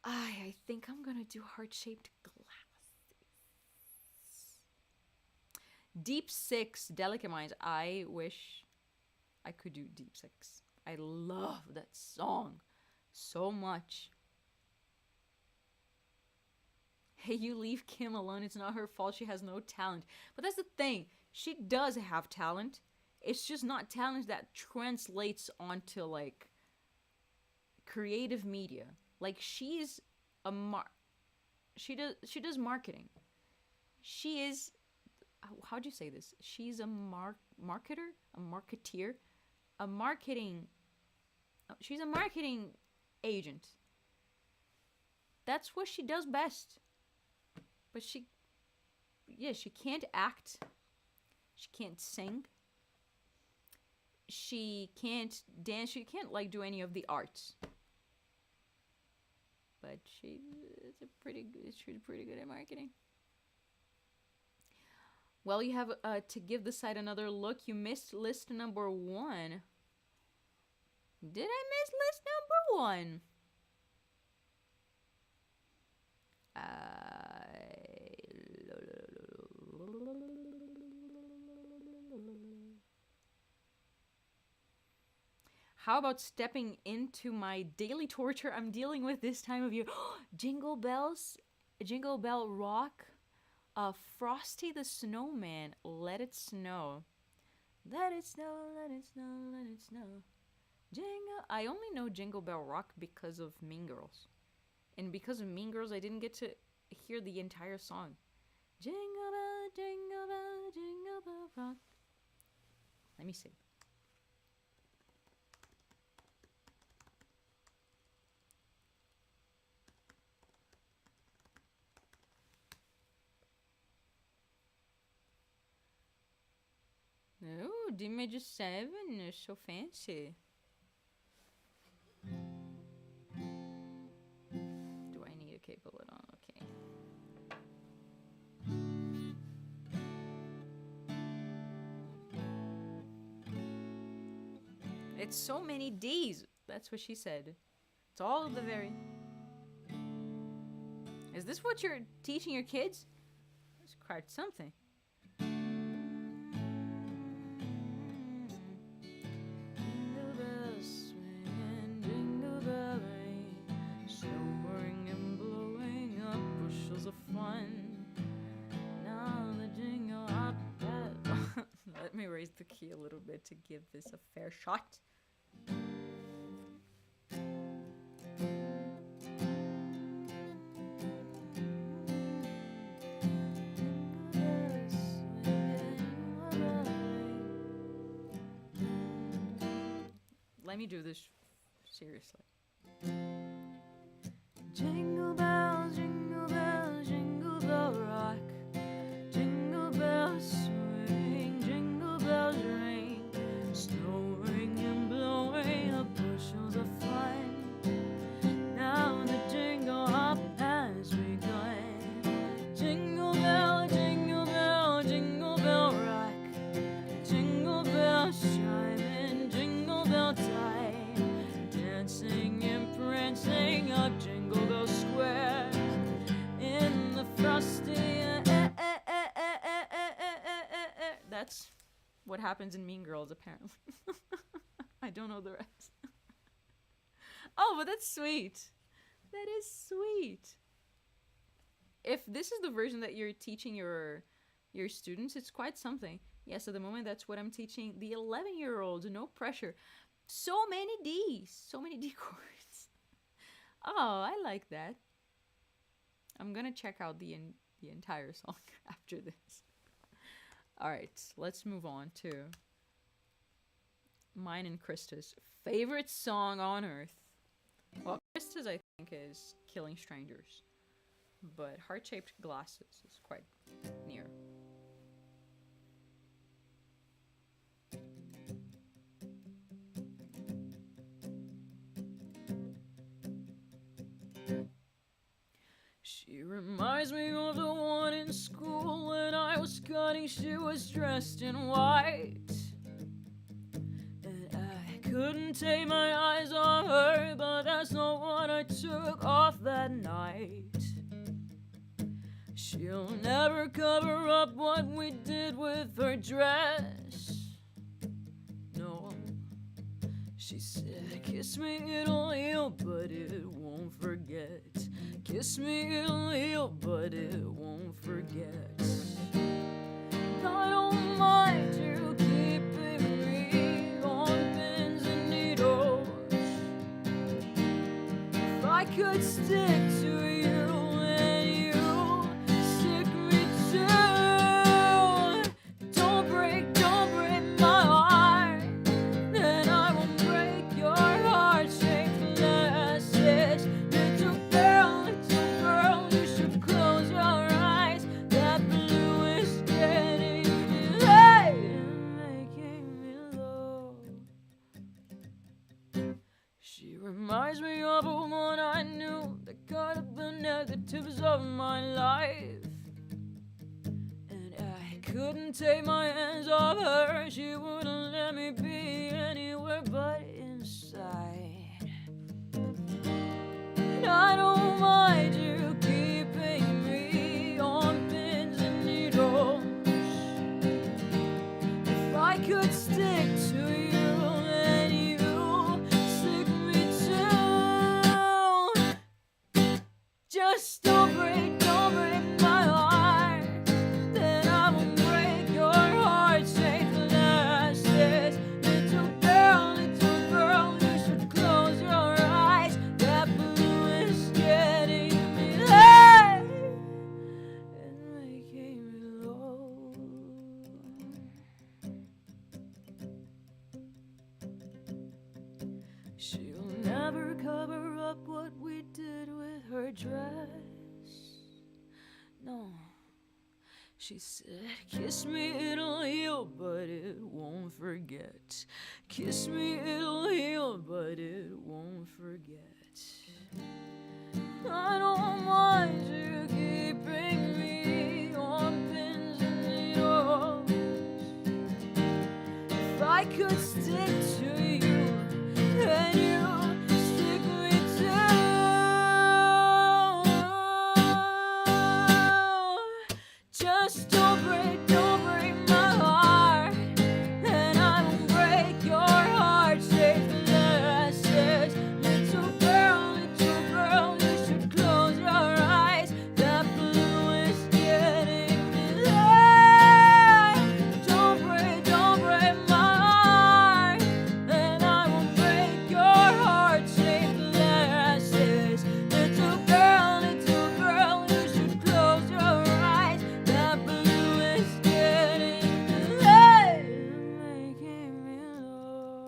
I think I'm gonna do heart-shaped glasses. Deep Six, Delicate Minds. I wish I could do Deep Six. I love that song so much. Hey, you leave Kim alone. It's not her fault. She has no talent. But that's the thing. She does have talent. It's just not talent that translates onto, like, creative media. Like, she's a she does marketing. She is, how do you say this? She's a marketer, a marketeer, a marketing. She's a marketing agent. That's what she does best. But she can't act. She can't sing. She can't dance. She can't, like, do any of the arts. But she's pretty good at marketing. Well, you have to give the site another look. You missed list number 1. Did I miss list number 1? How about stepping into my daily torture I'm dealing with this time of year? Jingle Bell Rock, Frosty the Snowman, Let It Snow. Let it snow, let it snow, let it snow. Jingle. I only know Jingle Bell Rock because of Mean Girls. And because of Mean Girls, I didn't get to hear the entire song. Jingle bell, jingle bell, jingle bell rock. Let me see. the image is 7 is so fancy. Do I need a cable lid on? Okay. It's so many D's. That's what she said. It's all of the very... Is this what you're teaching your kids? It's quite something. Jingle bells swinging, jingle bell ring, snowing and blowing up bushels of fun. Now the jingle hop. Let me raise the key a little bit to give this a fair shot. Let me do this seriously. Jingle bells, jingle bells, jingle bell rock. Jingle bells swing, jingle bells ring. Snowing and blowing up bushels of fun. Now the jingle hop has begun. Jingle bell, jingle bell, jingle bell rock. Jingle bells chiming, jingle bell time. Dancing and prancing up Jingle Bell Square. In the frosty That's what happens in Mean Girls, apparently. I don't know the rest. Oh, but that's sweet. That is sweet. If this is the version that you're teaching your students, it's quite something. Yes, at the moment, that's what I'm teaching the 11-year-olds. No pressure. So many D's. So many D chords. Oh, I like that. I'm going to check out the entire song after this. All right, let's move on to mine and Krista's favorite song on earth. Well, Krista's, I think, is Killing Strangers. But Heart-Shaped Glasses is quite near. She reminds me of the one in school when I was cutting. She was dressed in white, and I couldn't take my eyes off her, but that's not what I took off that night. She'll never cover up what we did with her dress. No, she said, kiss me, it'll heal, but it won't forget. Kiss me, it'll heal, but it won't forget. I don't mind you keeping me on pins and needles. If I could stick to you and you stick me too. Don't break my heart, then I will break your heart-shaped glasses. Little girl, you should close your eyes. That blue is getting me high and making me low. She reminds me of a woman I knew that cut up the negatives of my life, and I couldn't take my hands off her. She wouldn't let me be anywhere but inside. And I don't mind you keeping me on pins and needles. If I could stick to you and you stick me too. Just don't break my heart, then I will break your heart-shaped glasses. Little girl, you should close your eyes. That blue is getting me high and making me low. She'll never cover up what we did with her dress. No, She said, kiss me, it'll heal, but it won't forget. Kiss me, it'll heal, but it won't forget. I don't mind you keeping me on pins and needles. If I could stick to you, and you stick me too. Just don't break my heart, and I won't break your heart. Safe glasses, little girl, you should close your eyes. That blue is getting me there. Don't break my heart, and I won't break your heart. Safe glasses, little girl, you should close your eyes. That blue is getting me there, making me low.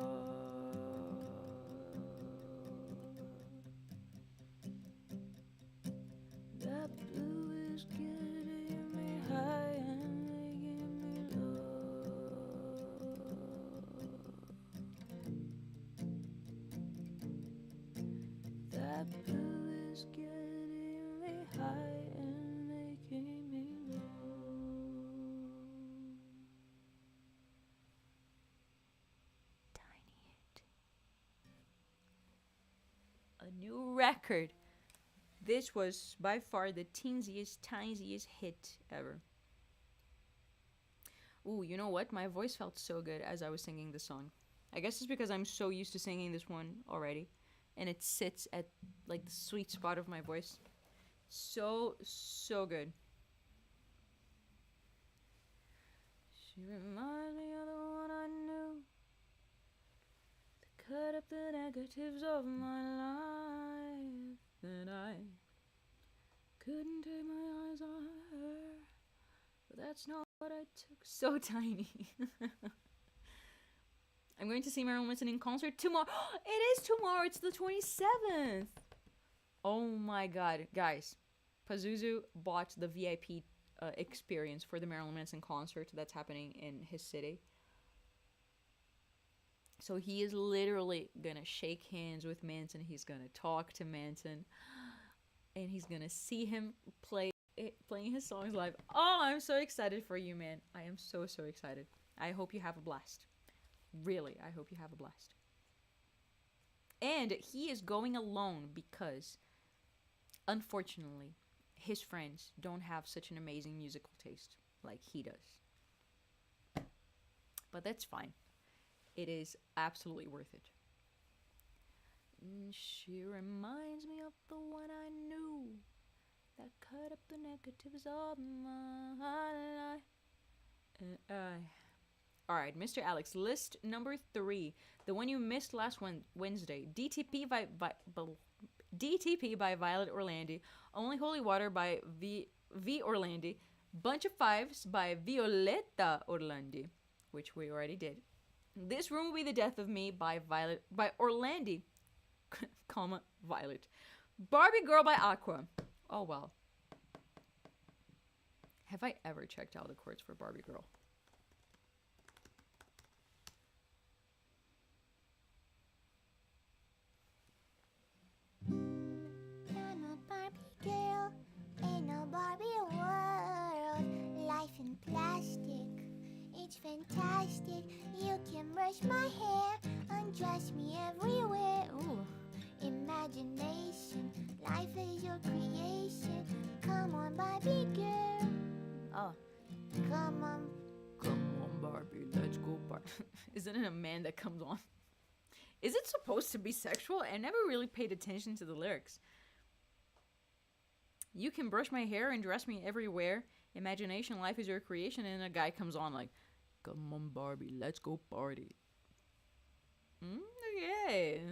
That blue is getting me high and making me low. That blue is getting me high and making me low. Tiny hit. A new record. This was by far the tiniest hit ever. Ooh, you know what? My voice felt so good as I was singing the song. I guess it's because I'm so used to singing this one already. And it sits at like the sweet spot of my voice. So good. She reminds me of the one I knew. To cut up the negatives of my life. That I couldn't take my eyes on her. But that's not what I took. So tiny. I'm going to see Marilyn Manson in concert tomorrow. It is tomorrow. It's the 27th. Oh my god. Guys, Pazuzu bought the VIP experience for the Marilyn Manson concert that's happening in his city. So he is literally gonna shake hands with Manson. He's gonna talk to Manson. And he's gonna see him playing his songs live. Oh, I'm so excited for you, man. I am so excited. I hope you have a blast. Really, I hope you have a blast. And he is going alone because, unfortunately, his friends don't have such an amazing musical taste like he does. But that's fine. It is absolutely worth it. She reminds me of the one I knew that cut up the negatives of my life. Alright, Mr. Alex, list number 3. The one you missed last Wednesday. DTP by Violet Orlandi. Only Holy Water by V Orlandi. Bunch of Fives by Violetta Orlandi, which we already did. This Room Will Be the Death of Me by Orlandi, comma, Violet. Barbie Girl by Aqua. Oh, well. Have I ever checked out the chords for Barbie Girl? I'm a Barbie girl in a Barbie world. Life in plastic, it's fantastic. You can brush my hair, undress me everywhere. Ooh. Imagination, life is your creation. Come on, Barbie girl. Oh. Come on. Come on, Barbie, let's go, Barbie. Isn't it a man that comes on? Is it supposed to be sexual? I never really paid attention to the lyrics. You can brush my hair and dress me everywhere. Imagination, life is your creation. And a guy comes on like, come on, Barbie, let's go party. Okay.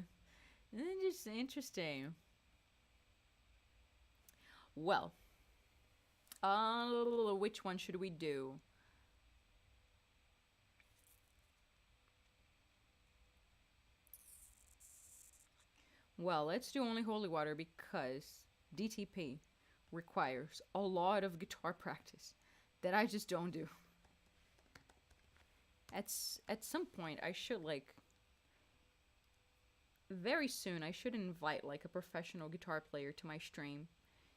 Just interesting. Well. Which one should we do? Well, let's do Only Holy Water because DTP requires a lot of guitar practice. that I just don't do. At some point, I should, like, very soon, I should invite, like, a professional guitar player to my stream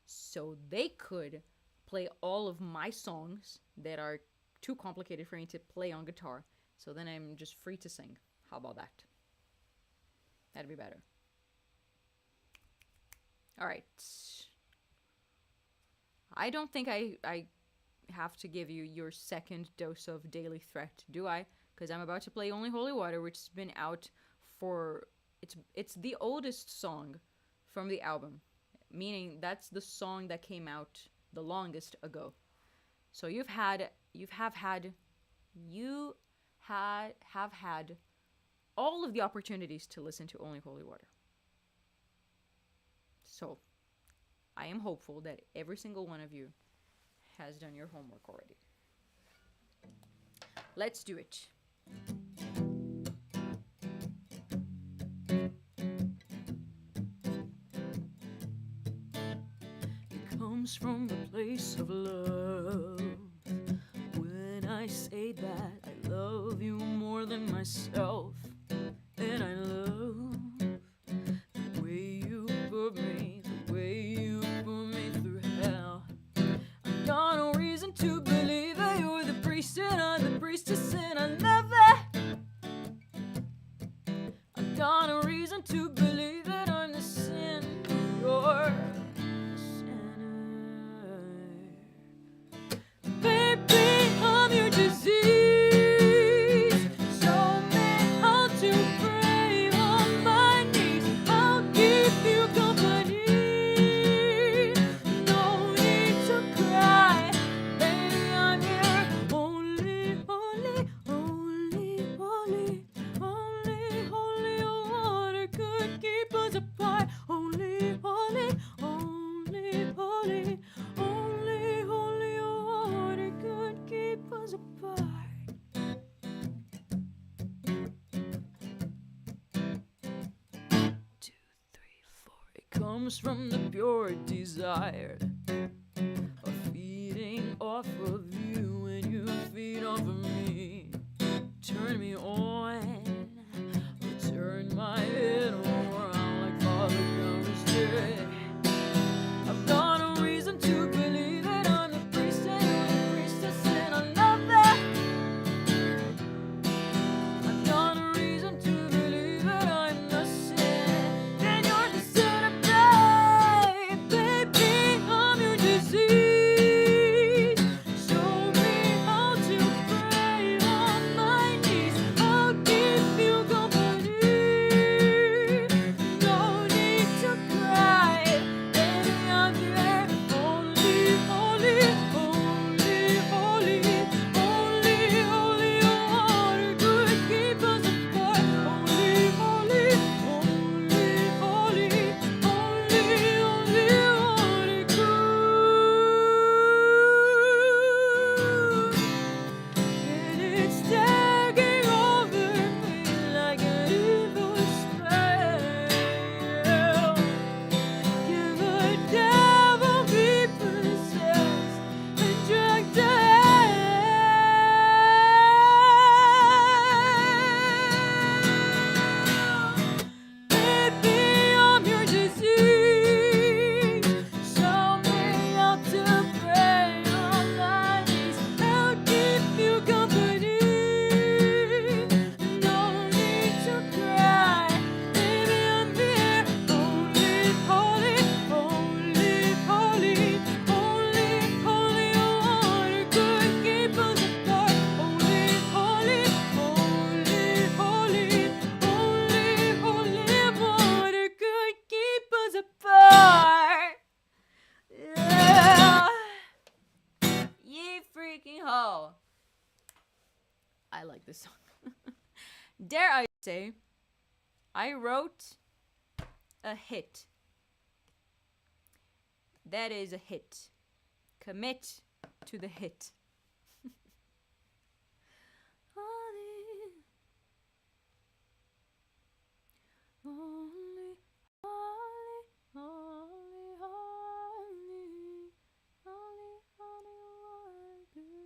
so they could play all of my songs that are too complicated for me to play on guitar. So then I'm just free to sing. How about that? That'd be better. All right. I don't think I have to give you your second dose of Daily Threat, do I? Because I'm about to play Only Holy Water, which has been out for... It's the oldest song from the album, meaning that's the song that came out the longest ago. So you have had all of the opportunities to listen to Only Holy Water. So I am hopeful that every single one of you has done your homework already. Let's do it. It comes from the place of love. When I say that I love you more than myself, and I love the way you put me, the way you put me through hell. I've got no reason to believe that you're the priest and I'm the priestess, and I love it. I've got no reason to believe that I'm the sin, you're the sinner. Baby, I'm your disease. Show me how to pray on my knees. I'll keep you company. No need to cry, baby, I'm here. Only, holy, only, holy, only, holy water could keep us apart. Only, holy, only, holy, only, holy water could keep us apart. 2, 3, 4. It comes from the pure desire of feeding off of you and you feed off of me. Turn me on, or turn my head around like Father Brown did. I've got no reason to believe that I'm the priest and you're the priestess, and I love that. I've got no reason to believe that I'm the sin, and you're the sinner, babe. Baby, I'm your disease. Show me how to pray on my knees. I'll keep you company. No need to cry, baby, I'm here. Only, holy, holy, holy, only, holy water could keep us apart. Only, holy, only, holy, only, water could. And it's taking over me like an evil spell. Can the devil be possessed and dragged to hell? Baby, I'm your disease. Show me how to pray on my knees. I'll keep you company. No need to cry, baby, I'm here. Only, holy, holy, holy, only, holy water could keep us apart. Only, holy, holy, holy, only, holy water could keep us apart. Yeah. Ye freaking ho. I like this song. Dare I say, I wrote a hit. That is a hit. Commit to the hit. Only, only, only, only, only, only, only,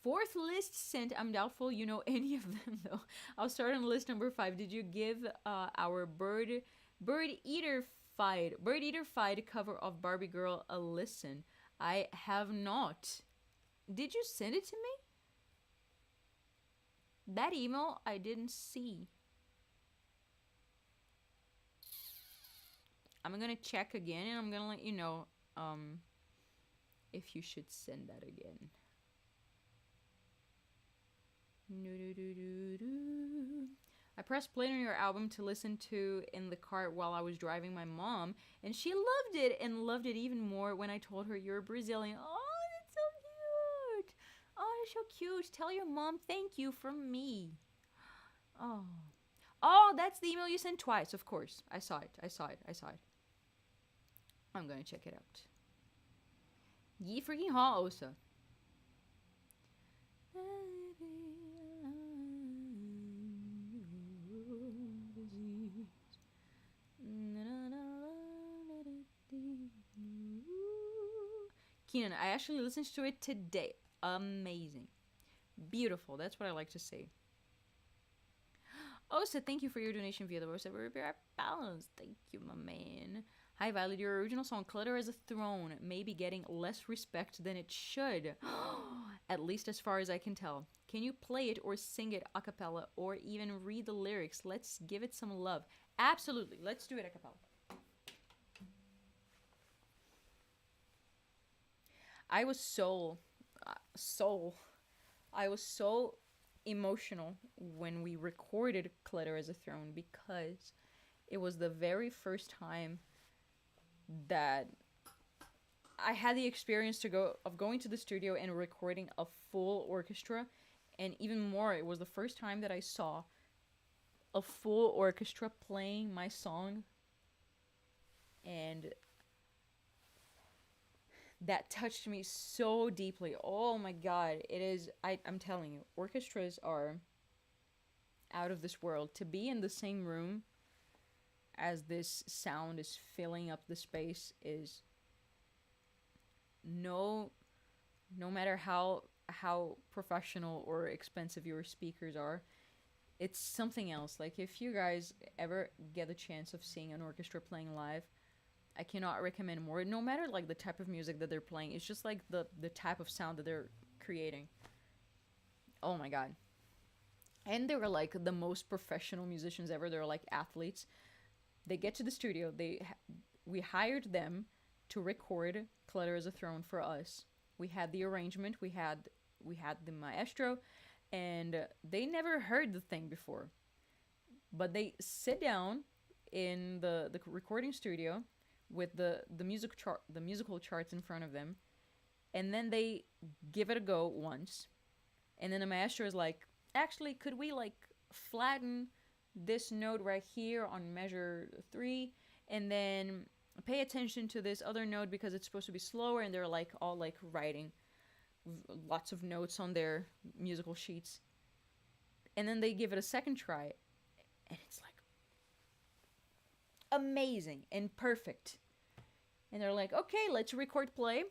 4th list sent. I'm doubtful you know any of them though. I'll start on list number 5. Did you give our bird eater fight cover of Barbie Girl a listen? I have not. Did you send it to me? That email I didn't see. I'm gonna check again and I'm gonna let you know if you should send that again. I pressed play on your album to listen to in the car while I was driving my mom, and she loved it and loved it even more when I told her you're Brazilian. Oh, that's so cute. Oh, you're so cute. Tell your mom thank you from me. Oh. Oh, that's the email you sent twice, of course. I saw it. I'm gonna check it out. Ye freaking ha, Osa. Keenan, I actually listened to it today. Amazing. Beautiful. That's what I like to say. Osa, thank you for your donation via the Rosa Repair Balance. Thank you, my man. Hi, Violet. Your original song, Clutter as a Throne, may be getting less respect than it should. At least as far as I can tell. Can you play it or sing it a cappella or even read the lyrics? Let's give it some love. Absolutely. Let's do it a cappella. I was so emotional when we recorded Clutter as a Throne because it was the very first time that I had the experience of going to the studio and recording a full orchestra, and even more, it was the first time that I saw a full orchestra playing my song, and that touched me so deeply. Oh my god, it is, I'm telling you, orchestras are out of this world. To be in the same room as this sound is filling up the space is no matter how professional or expensive your speakers are, it's something else. Like, if you guys ever get the chance of seeing an orchestra playing live, I cannot recommend more. No matter like the type of music that they're playing, it's just like the type of sound that they're creating. Oh my god. And they were like the most professional musicians ever. They're like athletes. They get to the studio. We hired them to record Clutter as a Throne for us. We had the arrangement. We had the maestro, and they never heard the thing before. But they sit down in the recording studio with the musical charts in front of them, and then they give it a go once, and then the maestro is like, actually, could we like flatten this note right here on measure 3, and then pay attention to this other note because it's supposed to be slower, and they're like all like writing lots of notes on their musical sheets, and then they give it a second try, and it's like amazing and perfect. And they're like, okay, let's record play.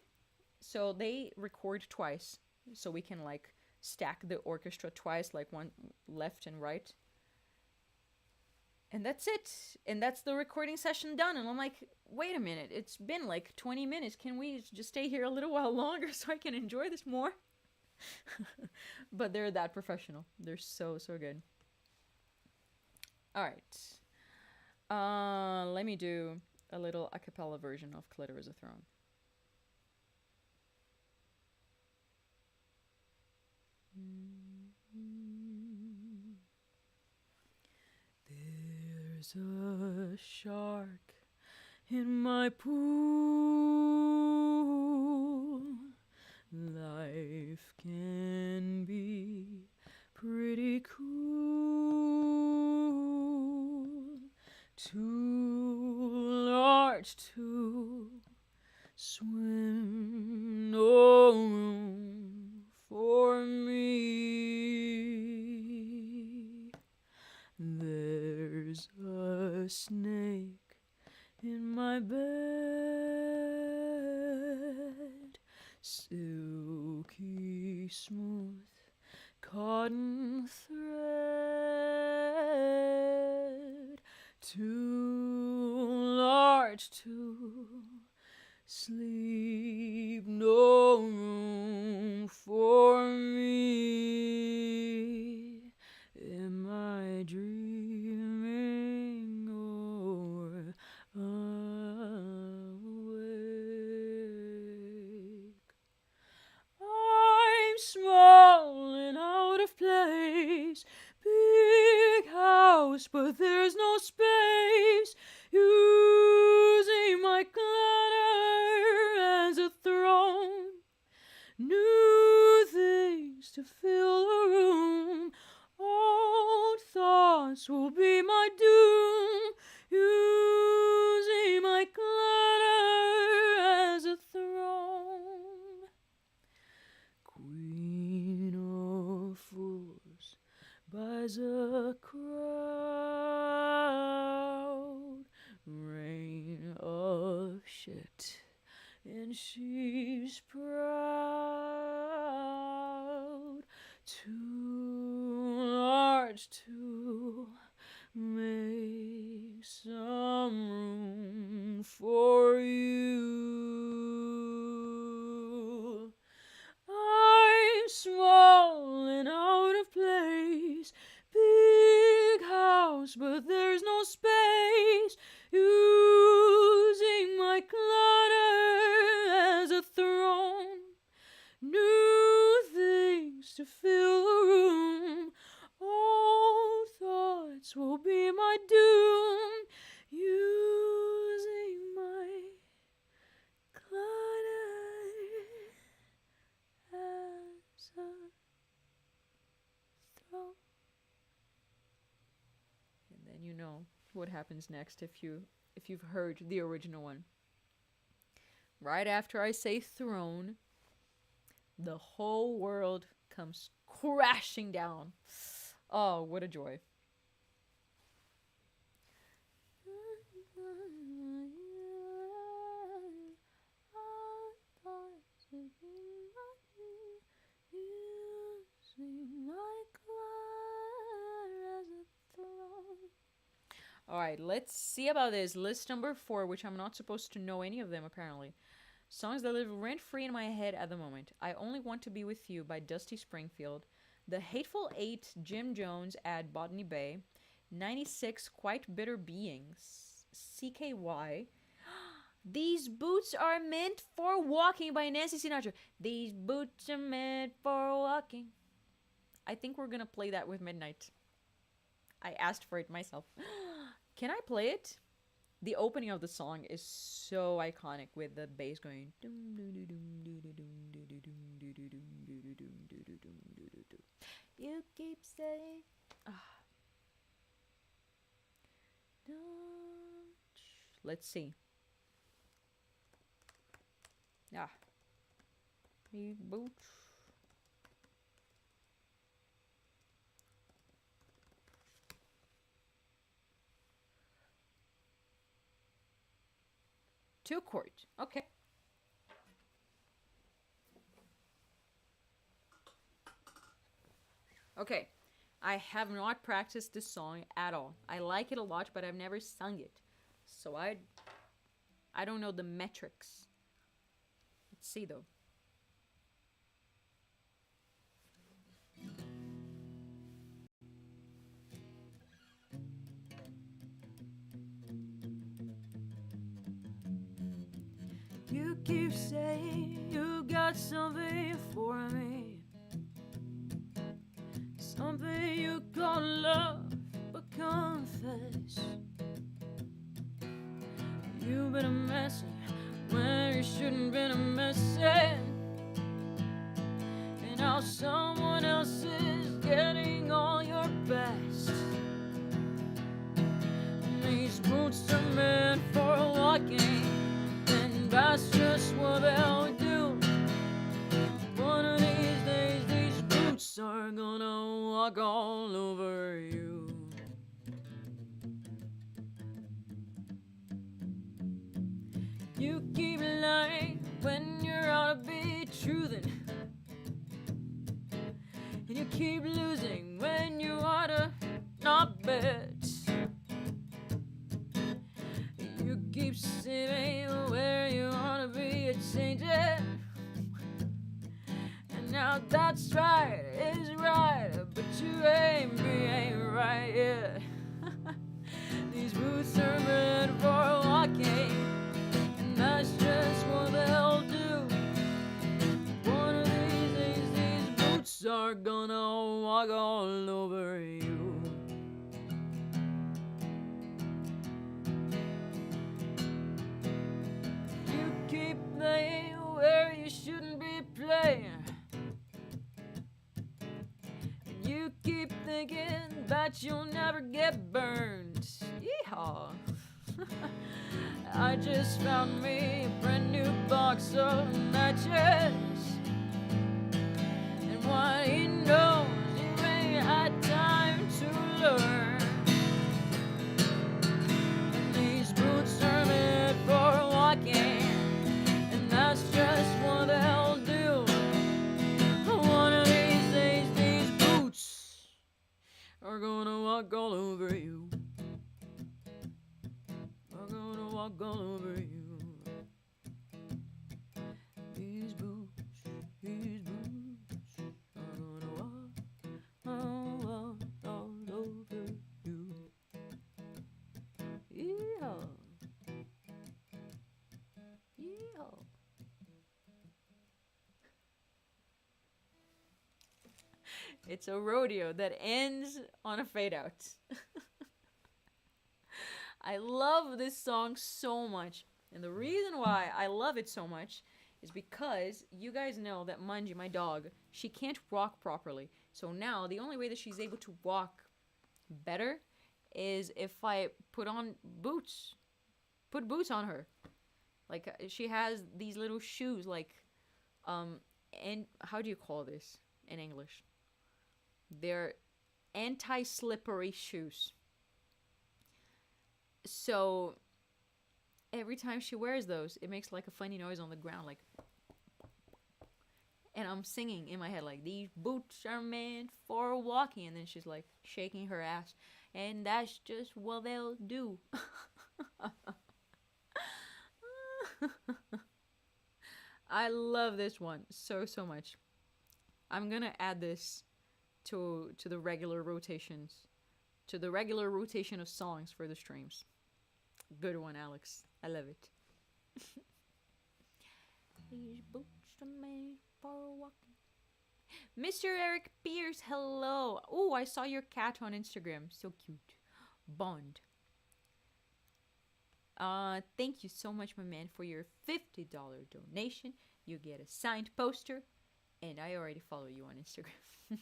So they record twice, so we can like stack the orchestra twice, like one left and right. And that's it. And that's the recording session done. And I'm like, wait a minute, it's been like 20 minutes. Can we just stay here a little while longer so I can enjoy this more? But they're that professional. They're so good. All right. Let me do a little a cappella version of Clutter as a Throne. There's a shark in my pool. Life can be pretty cool. Too large to swim, no room for me. There's a snake in my bed, silky smooth cotton thread, too large to sleep, no room for me. Am I dreaming or awake? I'm small and out of place, big house but there's no space, using my clutter as a throne, new things to fill the room, old thoughts will be my doom, using my clutter as a throne. Queen of fools buys a crowd, reign of shit, and she's proud, too large to make some room for you. I'm small and out of place, big house but there's no space, using my clutter as a throne, new things to fill the room, old thoughts will be my doom, using my clutter as a throne. And then you know what happens next if you've heard the original one. Right after I say throne, the whole world comes crashing down. Oh, what a joy. Alright, let's see about this. List number 4, which I'm not supposed to know any of them apparently. Songs that live rent-free in my head at the moment. I Only Want to Be With You by Dusty Springfield. The Hateful Eight, Jim Jones at Botany Bay. 96, Quite Bitter Beings, CKY. These Boots Are Meant for Walking by Nancy Sinatra. These boots are meant for walking. I think we're gonna play that with Midnight. I asked for it myself. Can I play it? The opening of the song is so iconic with the bass going. You keep saying, let's see. These boots. Two chords. Okay. Okay. I have not practiced this song at all. I like it a lot, but I've never sung it. So I don't know the metrics. Let's see though. You keep saying you got something for me, something you call love, but confess you've been a messy when you shouldn't been a messy, and now someone else is getting all your best. These boots are meant for walking, that's just what they'll do. One of these days, these boots are gonna walk all over you. You keep lying when you're out of beach truth, and you keep losing when you ought to not bet. You keep sitting where you ought to be changing, and now that's right is right, but you ain't right yet. These boots are meant for walking, and that's just what they'll do. One of these days, these boots are gonna walk all over you. You keep playing where you shouldn't be playing. You keep thinking that you'll never get burned. Yeehaw. I just found me a brand new box of matches, and what he knows, you ain't had time to learn. And these boots are meant for walking, and that's just what they'll do. One of these days, these boots are gonna walk all over you. Are gonna walk all over you. These boots are gonna walk all over you. Yeehaw. Yeehaw. It's a rodeo that ends on a fade out. I love this song so much. And the reason why I love it so much is because you guys know that Mungie, my dog, she can't walk properly. So now the only way that she's able to walk better is if I put boots on her. Like she has these little shoes, like, and how do you call this in English? They're anti-slippery shoes. So every time she wears those, it makes like a funny noise on the ground, like, and I'm singing in my head like, these boots are meant for walking, and then she's like shaking her ass, and that's just what they'll do. I love this one so much. I'm gonna add this to the regular rotations, to the regular rotation of songs for the streams. Good one, Alex. I love it. These boots are made for walking. Mr. Eric Pierce, hello. Oh, I saw your cat on Instagram. So cute. Bond. Thank you so much, my man, for your $50 donation. You get a signed poster, and I already follow you on Instagram.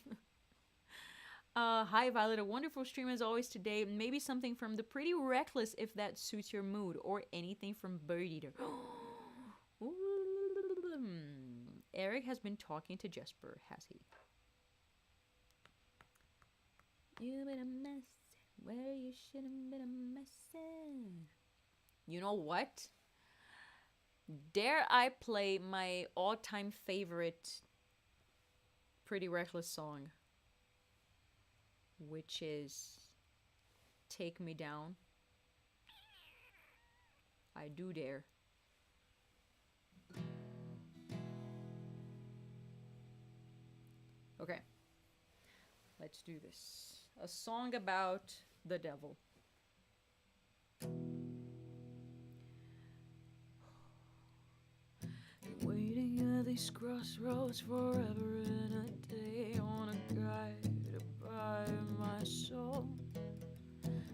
Hi, Violet. A wonderful stream as always today. Maybe something from The Pretty Reckless if that suits your mood, or anything from Bird Eater. Eric has been talking to Jesper, has he? You've been a mess where you shouldn't been a messin'. You know what? Dare I play my all-time favorite Pretty Reckless song, which is Take Me Down? I do dare. Okay, let's do this. A song about the devil. Waiting at these crossroads forever and a day on a guide to buy my soul.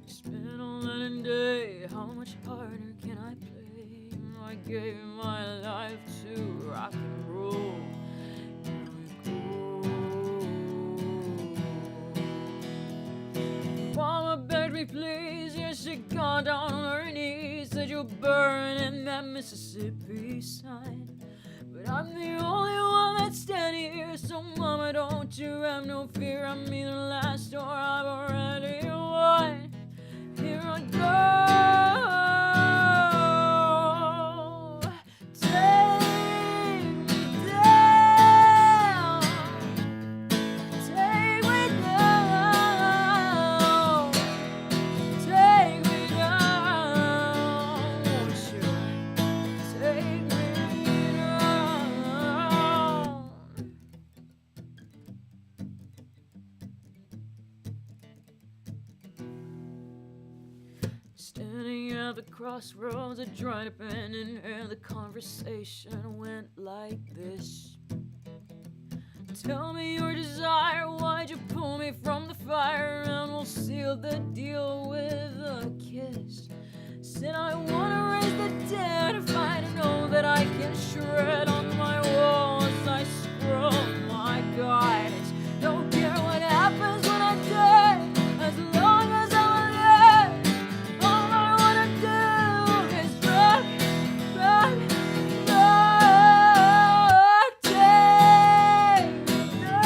It's been a long day, how much harder can I play? I gave my life to rock and roll. Mama begged me please, yeah, she got down on her knees, said you'll burn in that Mississippi sign. But I'm the only one that's standing here, so mama don't you have no fear. I'm either last or I've already won. Here I go. Take me down. Standing at the crossroads, I tried a pen in hand. The conversation went like this. Tell me your desire, why'd you pull me from the fire? And we'll seal the deal with a kiss. Said I wanna raise the dead, if I know that I can shred on my walls. I scroll my guides. Don't care what happens when I'm dead, as long as I'm alive. All I wanna do is rock, rock, rock. Take me down,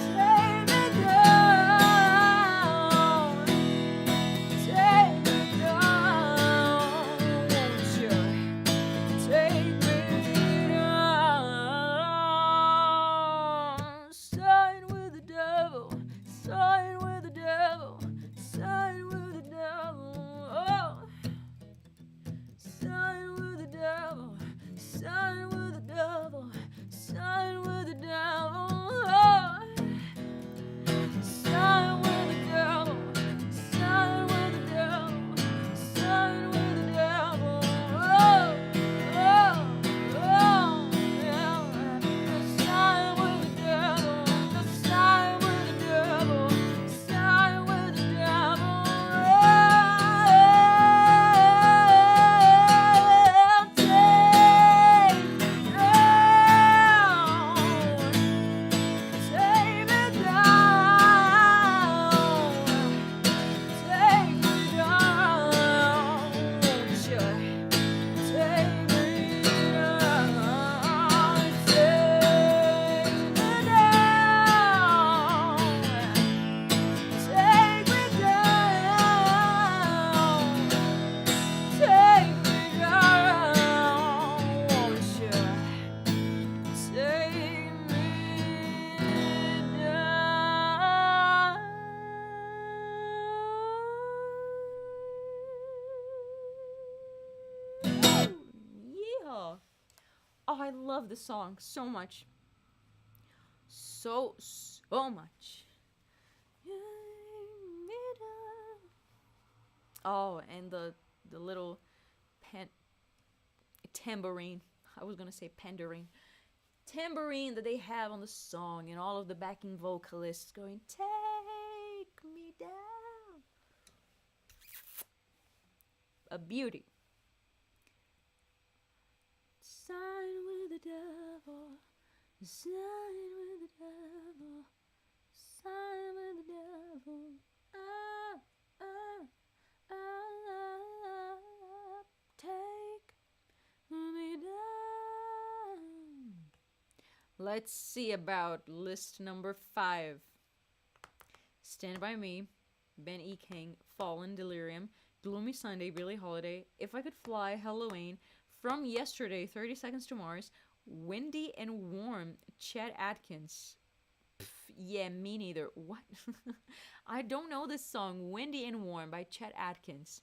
take me down, take me down, won't you? Take me down. Side with the devil, side with the devil, side with the devil. Oh. Side with the devil, side with the devil, side with the devil. Oh. Side with the devil, side with the devil, side with the devil. Oh, oh, oh, yeah. Side with the devil, side with the devil, side with the devil. Take me Yeah. Oh, I love this song so much. So much. Oh, and the little tambourine. I was gonna say pandarine. Tambourine that they have on the song, and all of the backing vocalists going, "Take me down." A beauty. Side with the devil, side with the devil, side with the devil. Ah, ah, ah, take me down. Let's see about list number 5. Stand By Me, Ben E. King, Fallen, Delirium, Gloomy Sunday, Billie Holiday, If I Could Fly, Halloween, From Yesterday, 30 Seconds to Mars, Windy and Warm, Chet Atkins. Yeah, me neither. What? I don't know this song, Windy and Warm by Chet Atkins.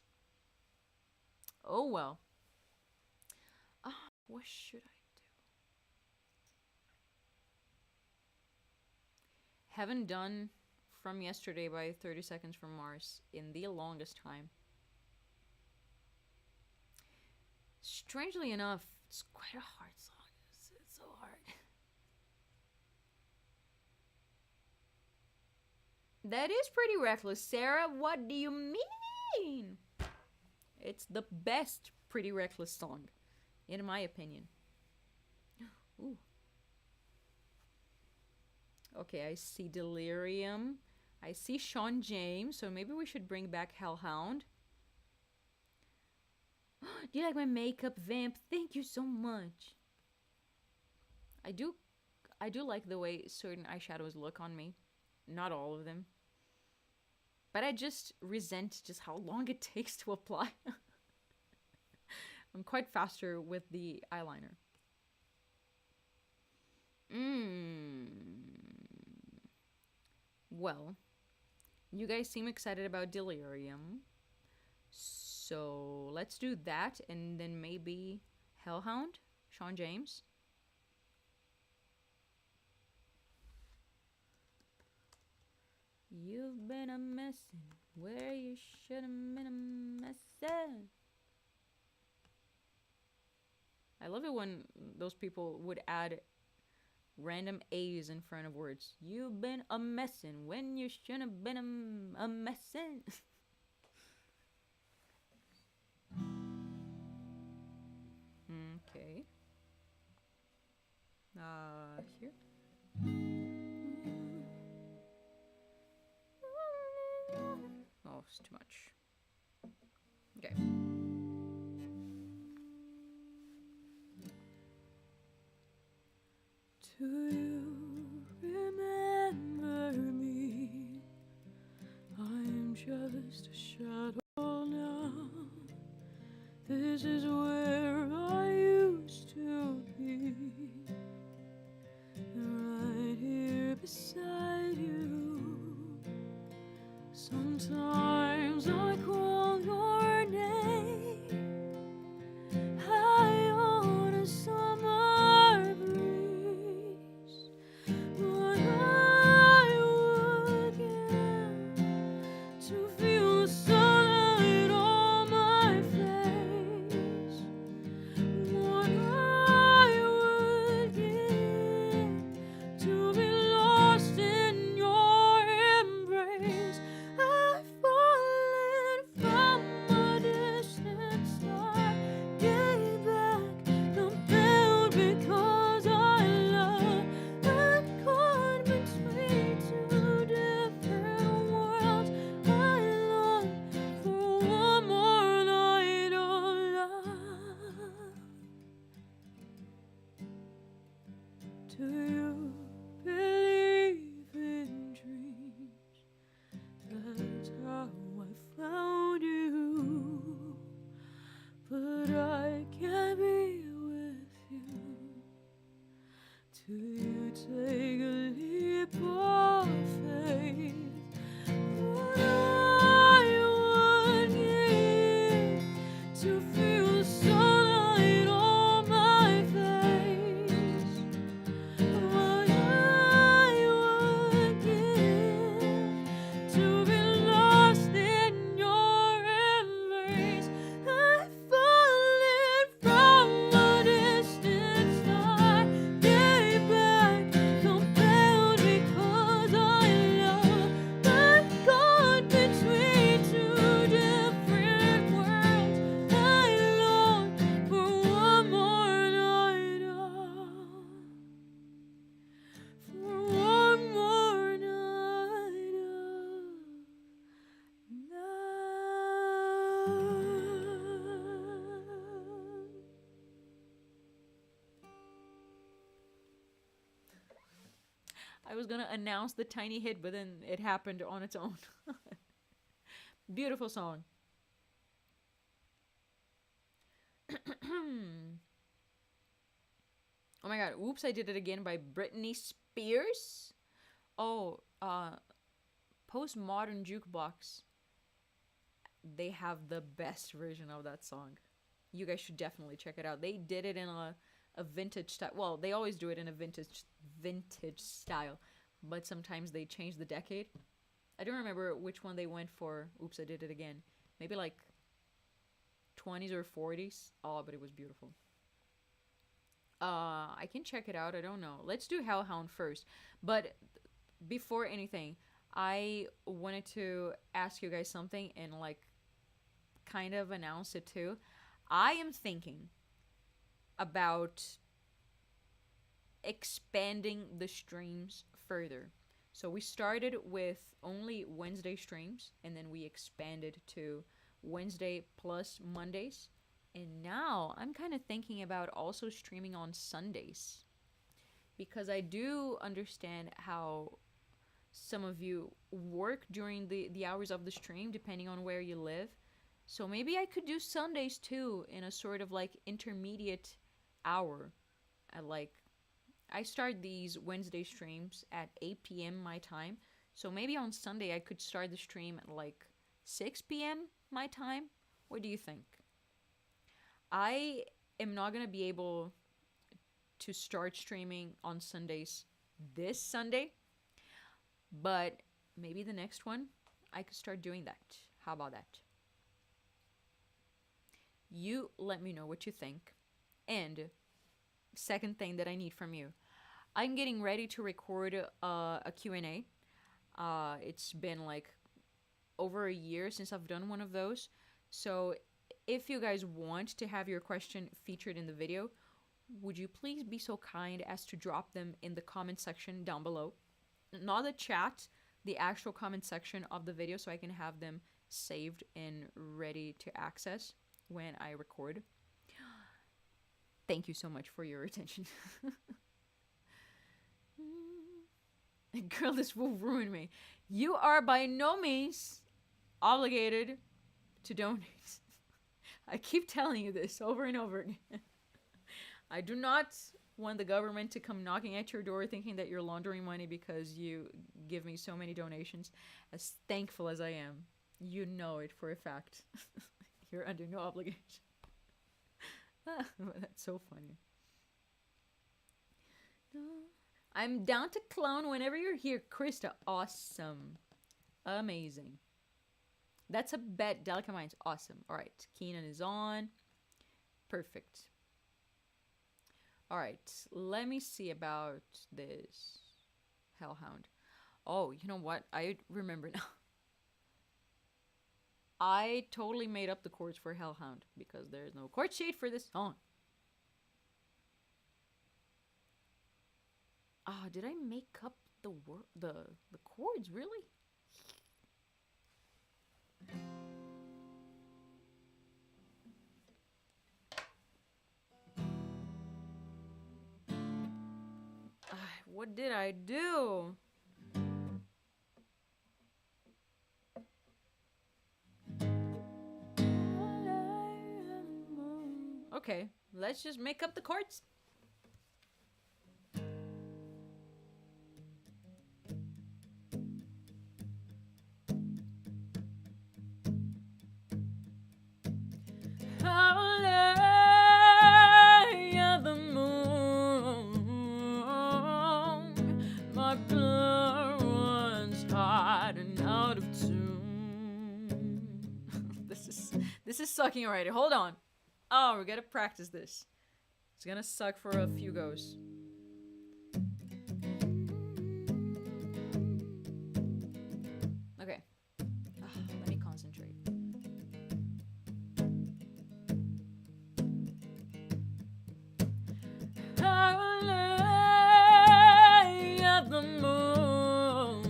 Oh well. What should I do? Haven't done From Yesterday by 30 Seconds from Mars in the longest time. Strangely enough, it's quite a hard song. It's so hard. That is pretty reckless, Sarah. What do you mean? It's the best Pretty Reckless song, in my opinion. Ooh. Okay, I see Delirium. I see Sean James, so maybe we should bring back Hellhound. Do you like my makeup, Vamp? Thank you so much. I do like the way certain eyeshadows look on me. Not all of them. But I just resent just how long it takes to apply. I'm quite faster with the eyeliner. Well, you guys seem excited about Delirium. So let's do that, and then maybe Hellhound, Sean James. You've been a messin' where you should have been a messin'. I love it when those people would add random A's in front of words. You've been a messin' when you shouldn't have been a messin'. Okay. Here. Oh, it's too much. Okay. Do you remember me? I'm just a shadow now. This is where I used to be. Right here beside you. Sometimes I call your name high on a summer breeze, but I would give to feel the sunlight on my face. What I would give to be lost in your embrace. I've fallen from a distant star, gave back, compelled because I love. I'm caught between two different worlds. I long for one more night of love. Do you believe in dreams? That's how I found you. But I can't be with you till you take a leap of faith. What I would give to feel the sunlight on my face. What I would give to be lost in your embrace. I've fallen from a distant star, gave back, compelled because I love. I'm caught between two different worlds. I long for one more night of, for one more night of love. I was gonna announce the tiny hit, but then it happened on its own. Beautiful song. Oh my god, Oops, I Did It Again by Britney Spears. Oh, Postmodern Jukebox. They have the best version of that song. You guys should definitely check it out. They did it in a vintage style. Well, they always do it in a vintage style, but sometimes they change the decade. I don't remember which one they went for. Oops, I Did It Again. Maybe like 20s or 40s. Oh, but it was beautiful. I can check it out. I don't know. Let's do Hellhound first. But before anything, I wanted to ask you guys something and like kind of announce it too. I am thinking about expanding the streams further. So we started with only Wednesday streams and then we expanded to Wednesday plus Mondays. And now I'm kind of thinking about also streaming on Sundays. Because I do understand how some of you work during the hours of the stream, depending on where you live. So maybe I could do Sundays too in a sort of like intermediate hour. I start these Wednesday streams at 8 p.m. my time. So maybe on Sunday I could start the stream at like 6 p.m. my time. What do you think? I am not going to be able to start streaming on Sundays this Sunday, but maybe the next one, I could start doing that. How about that? You let me know what you think. And second thing that I need from you, I'm getting ready to record a Q&A. It's been like over a year since I've done one of those. So if you guys want to have your question featured in the video, would you please be so kind as to drop them in the comment section down below? Not the chat, the actual comment section of the video, so I can have them saved and ready to access when I record. Thank you so much for your attention. Girl, this will ruin me. You are by no means obligated to donate. I keep telling you this over and over again. I do not want the government to come knocking at your door thinking that you're laundering money because you give me so many donations. As thankful as I am, you know it for a fact. You're under no obligation. That's so funny. I'm down to clown whenever you're here, Krista. Awesome. Amazing. That's a bet. Delicate Minds. Awesome. All right. Keenan is on. Perfect. All right. Let me see about this Hellhound. Oh, you know what? I remember now. I totally made up the chords for Hellhound because there's no chord sheet for this song. Ah, did I make up the chords, really? What did I do? Okay, let's just make up the chords. I'll lay at the moon. My blood runs hot and out of tune. This is sucking already. Hold on. Oh, we gotta practice this. It's gonna suck for a few goes. Okay. Let me concentrate. I lay at the moon.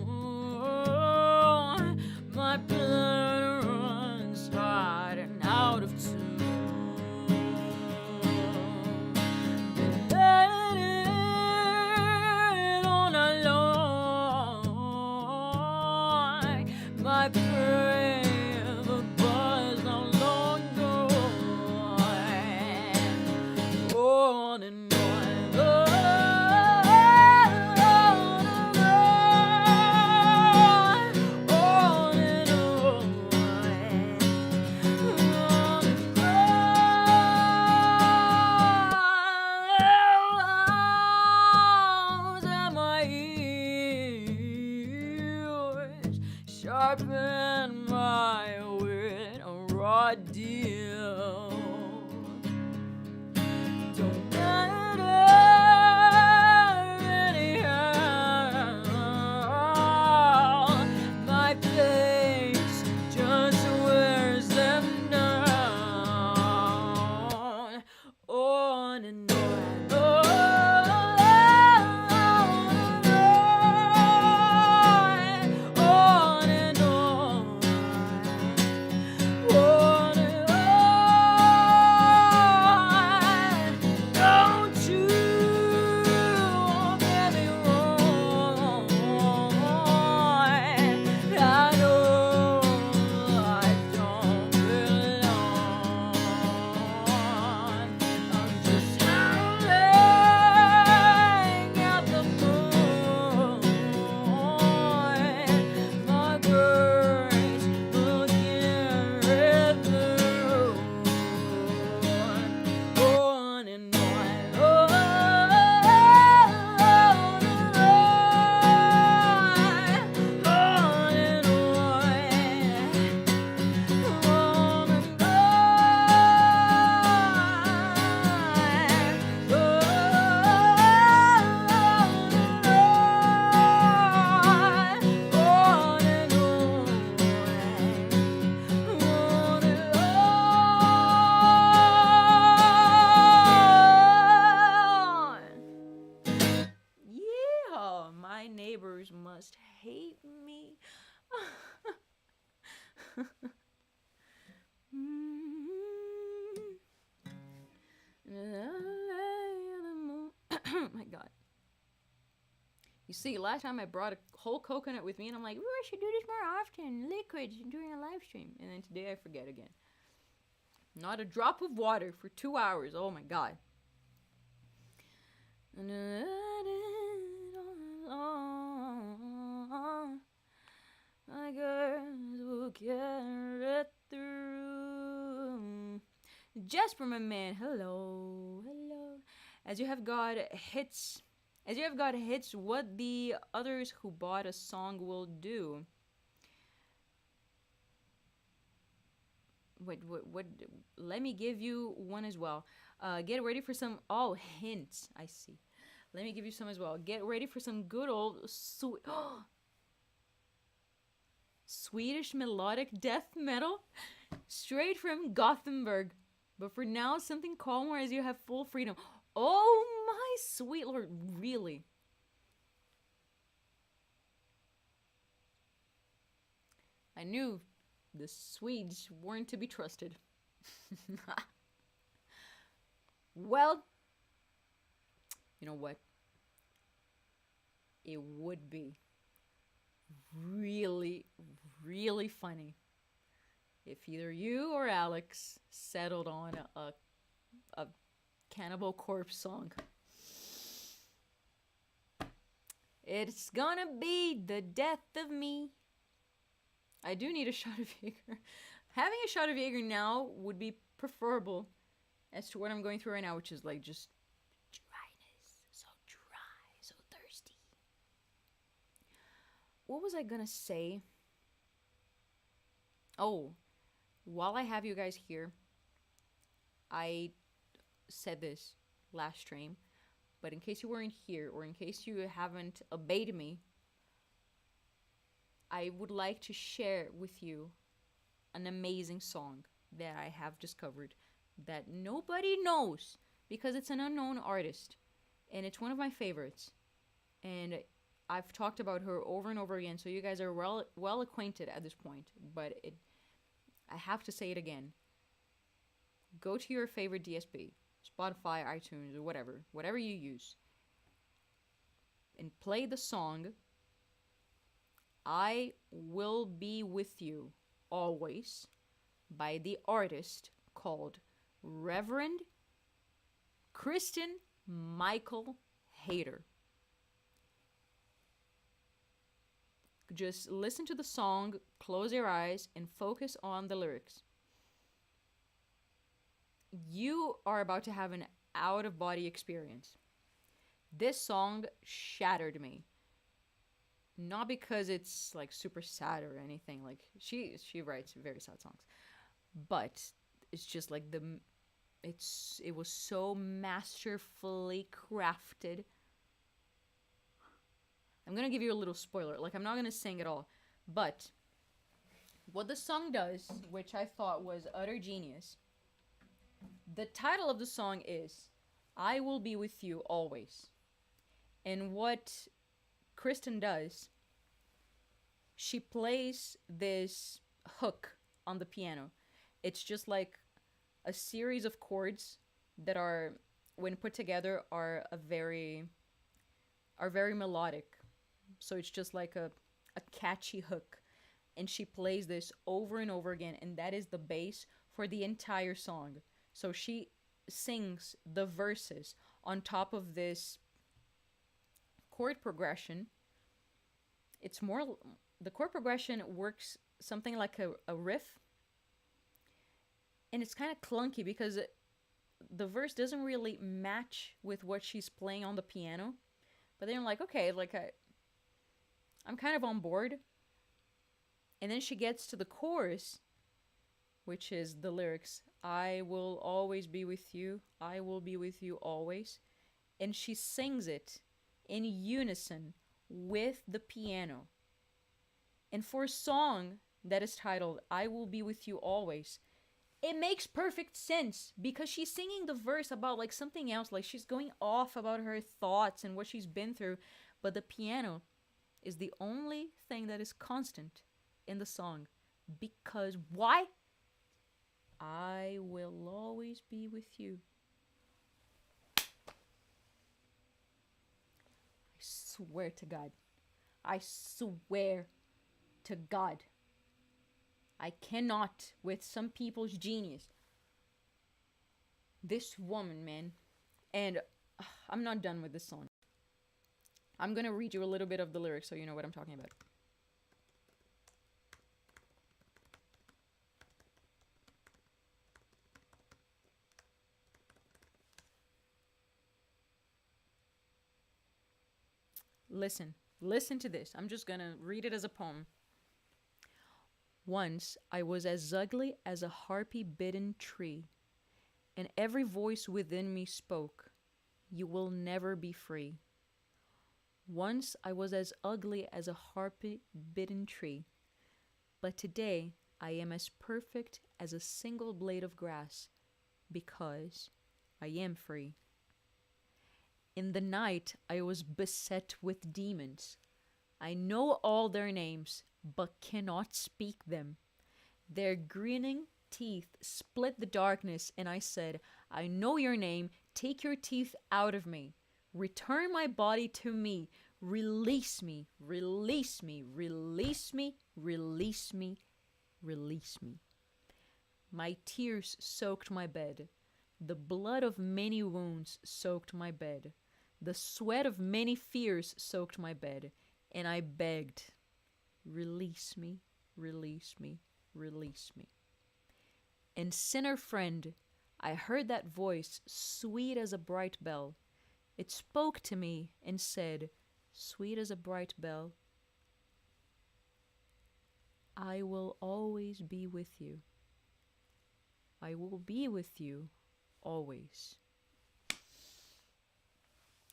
My blood runs hot and out of tune. My brain, the buzz no longer on and on. Sharpen my wit, a raw deal. Don't matter anyhow. My face just wears them down. On and on. Don't Oh my god. You see, last time I brought a whole coconut with me and I'm like, ooh, I should do this more often. Liquids during a live stream. And then today I forget again. Not a drop of water for 2 hours. Oh my god. My girls will carry through. Jasper, my man, hello, hello. As you have got hits, what the others who bought a song will do. Wait, what? Let me give you one as well. Get ready for some. Oh, hints. I see. Let me give you some as well. Get ready for some good old Swedish melodic death metal, straight from Gothenburg. But for now, something calmer as you have full freedom. Oh my sweet lord, really? I knew the Swedes weren't to be trusted. Well, you know what? It would be really, really funny if either you or Alex settled on a Cannibal Corpse song. It's gonna be the death of me. I do need a shot of Jaeger. Having a shot of Jaeger now would be preferable as to what I'm going through right now, which is like just dryness. So dry, so thirsty. What was I gonna say? Oh, while I have you guys here, I said this last stream, but in case you weren't here or in case you haven't obeyed me, I would like to share with you an amazing song that I have discovered that nobody knows because it's an unknown artist and it's one of my favorites, and I've talked about her over and over again, so you guys are well acquainted at this point, but I have to say it again. Go to your favorite DSP, Spotify, iTunes, or whatever you use, and play the song I Will Be With You Always by the artist called Reverend Kristen Michael Hayter. Just listen to the song, close your eyes, and focus on the lyrics. You are about to have an out-of-body experience. This song shattered me. Not because it's like super sad or anything. Like she writes very sad songs, but it's just like it was so masterfully crafted. I'm gonna give you a little spoiler. Like I'm not gonna sing it all, but what the song does, which I thought was utter genius. The title of the song is "I Will Be With You Always," and what Kristen does, she plays this hook on the piano. It's just like a series of chords that are, when put together, are very melodic. So it's just like a catchy hook. And she plays this over and over again, and that is the base for the entire song. So she sings the verses on top of this chord progression. It's more, the chord progression works something like a riff, and it's kind of clunky because the verse doesn't really match with what she's playing on the piano. But then I'm like, okay, like I'm kind of on board. And then she gets to the chorus, which is the lyrics, I will always be with you, I will be with you always. And she sings it in unison with the piano. And for a song that is titled I Will Be With You Always, it makes perfect sense because she's singing the verse about like something else, like she's going off about her thoughts and what she's been through, but the piano is the only thing that is constant in the song. Because why? I will always be with you. I swear to God. I swear to God. I cannot, with some people's genius. This woman, man. And I'm not done with this song. I'm gonna read you a little bit of the lyrics so you know what I'm talking about. Listen to this. I'm just gonna read it as a poem. Once I was as ugly as a harpy-bitten tree, and every voice within me spoke, "You will never be free." Once I was as ugly as a harpy-bitten tree, but today I am as perfect as a single blade of grass, because I am free. In the night I was beset with demons. I know all their names, but cannot speak them. Their grinning teeth split the darkness, and I said, "I know your name. Take your teeth out of me. Return my body to me. Release me, release me, release me, release me, release me." My tears soaked my bed. The blood of many wounds soaked my bed. The sweat of many fears soaked my bed. And I begged, "Release me, release me, release me." And sinner friend, I heard that voice, sweet as a bright bell. It spoke to me and said, sweet as a bright bell, "I will always be with you. I will be with you always."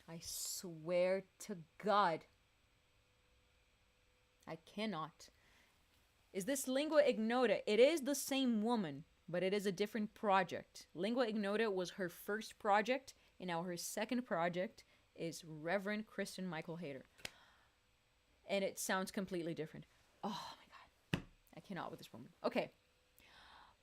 I swear to God, I cannot. Is this Lingua Ignota? It is the same woman, but it is a different project. Lingua Ignota was her first project, and now her second project is Reverend Kristen Michael Hayter. And it sounds completely different. Oh my God. I cannot with this woman. Okay.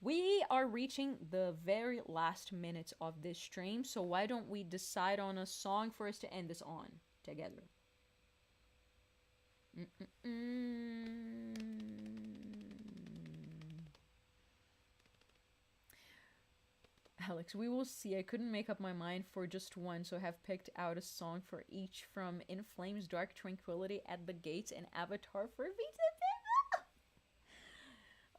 We are reaching the very last minutes of this stream, so why don't we decide on a song for us to end this on together? Alex, we will see. I couldn't make up my mind for just one, so I have picked out a song for each from In Flames, Dark Tranquility, At the Gates, and Avatar for Vita.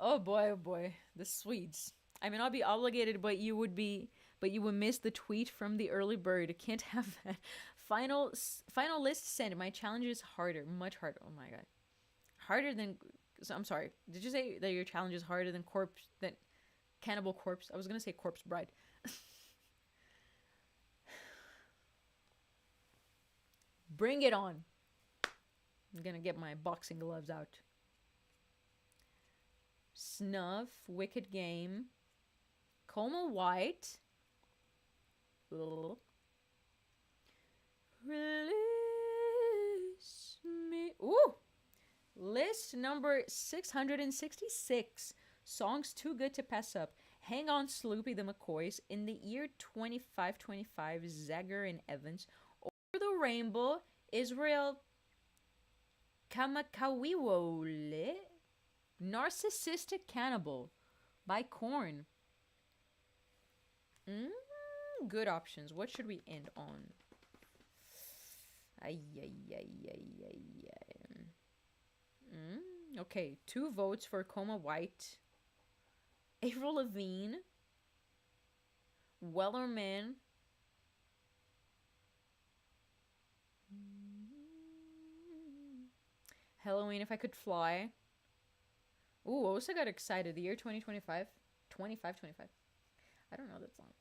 Oh boy, the Swedes. I mean, I'll be obligated, but you would miss the tweet from the early bird. Can't have that. Final list sent. My challenge is harder, much harder. Oh my God, harder than. So I'm sorry. Did you say that your challenge is harder than Cannibal Corpse? I was gonna say Corpse Bride. Bring it on. I'm gonna get my boxing gloves out. Snuff, Wicked Game, Coma White. Release me. Ooh! List number 666. Songs too good to pass up. Hang On, Sloopy the McCoys. In the Year 2525, Zager and Evans. Over the Rainbow, Israel Kamakawiwole. Narcissistic Cannibal by Korn. Good options. What should we end on? Okay, 2 votes for Coma White. Avril Lavigne. Wellerman. Halloween If I Could Fly. Ooh, I also got excited. The Year 2025. 25. I don't know that song.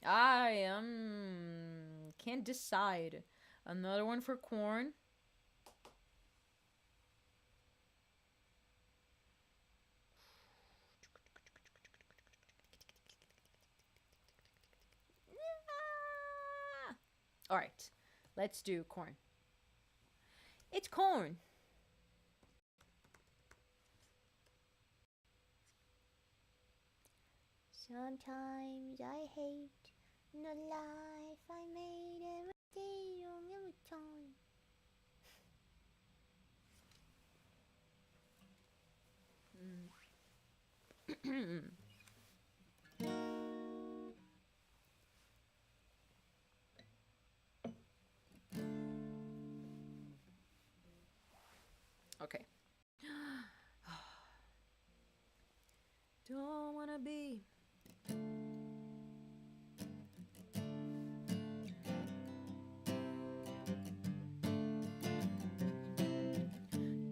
I can't decide. Another one for Korn. All right, let's do Korn. It's Korn. Sometimes I hate the life I made every day on every time. Okay. Don't wanna be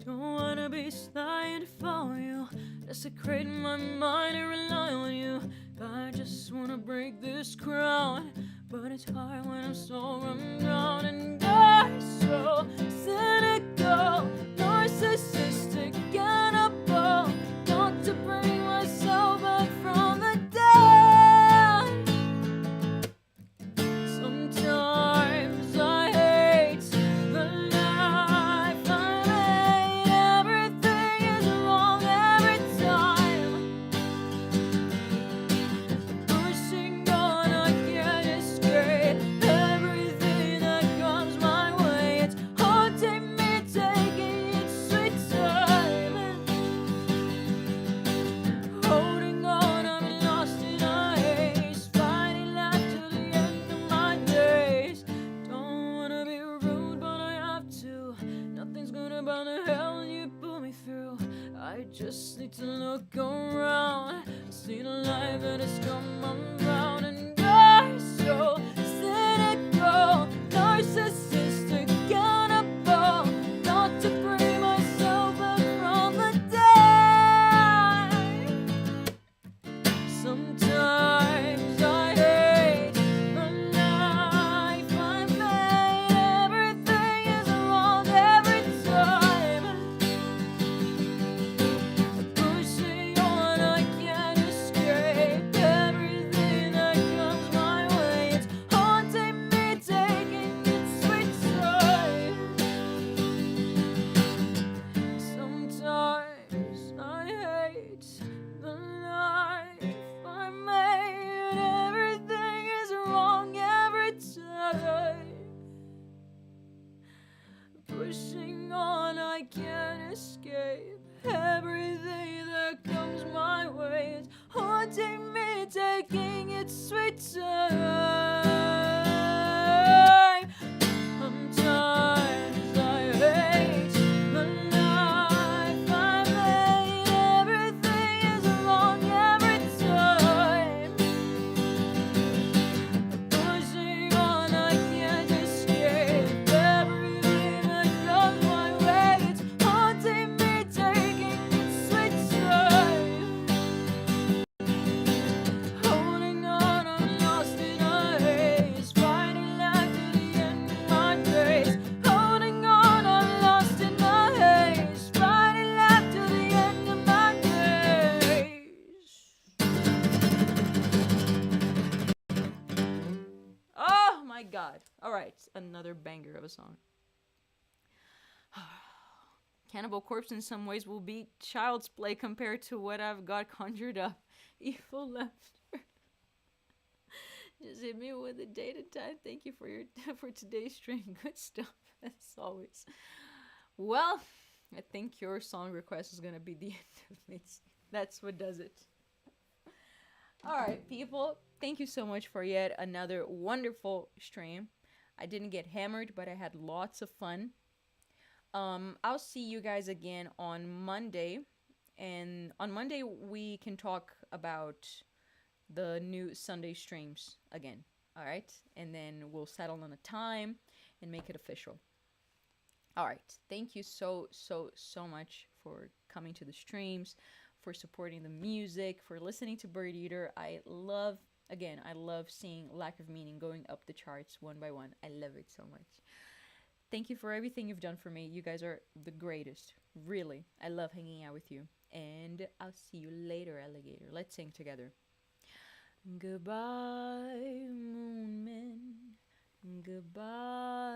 don't wanna be sly for you, desecrate my mind and rely on you. I just wanna break this crown, but it's hard when I'm so run down and I'm so cynical, narcissistic, cannibal. Got to bring myself back from the dead. Sometimes I hate the life I made. Everything is wrong every time. Pushing on, I can't escape everything that comes my way. It's haunting me, taking its sweet time. Holding on, I'm lost in a haze, fighting life till the end of my days. Don't wanna be rude, but I have to. Nothing's gonna burn the hell you put me through. I just need to look around, see the life that has come around, and I'm so cynical, narcissistic, cannibal. Not to bring myself back from the dead. Sometimes I hate the life I made. Everything is wrong every time. Pushing on, I can't escape everything that comes my way. It's haunting me, taking its sweet time. Sometimes I hate the life I made. Everything is wrong every time. Pushing on, I can't escape everything that comes my way. It's haunting me, taking its sweet time. Sometimes I hate the life I made. Everything is wrong every time. Pushing on, I can't escape everything that comes my way. It's haunting me, taking its sweet time. Holding on, I'm lost in a haze, fighting life to the end of my days. Holding on, I'm lost in a haze, fighting life to the end of my days. Oh my god. Alright, another banger of a song. Cannibal Corpse in some ways will be child's play compared to what I've got conjured up. Evil laughter. Just hit me with a date and time. Thank you for for today's stream. Good stuff as always. Well, I think your song request is gonna be the end of it. That's what does it. Alright, people. Thank you so much for yet another wonderful stream. I didn't get hammered, but I had lots of fun. I'll see you guys again on Monday. And on Monday, we can talk about the new Sunday streams again. All right? And then we'll settle on a time and make it official. All right. Thank you so much for coming to the streams, for supporting the music, for listening to Bird Eater. I love seeing Lack of Meaning going up the charts one by one. I love it so much. Thank you for everything you've done for me. You guys are the greatest. Really. I love hanging out with you. And I'll see you later, alligator. Let's sing together. Goodbye, moon men. Goodbye.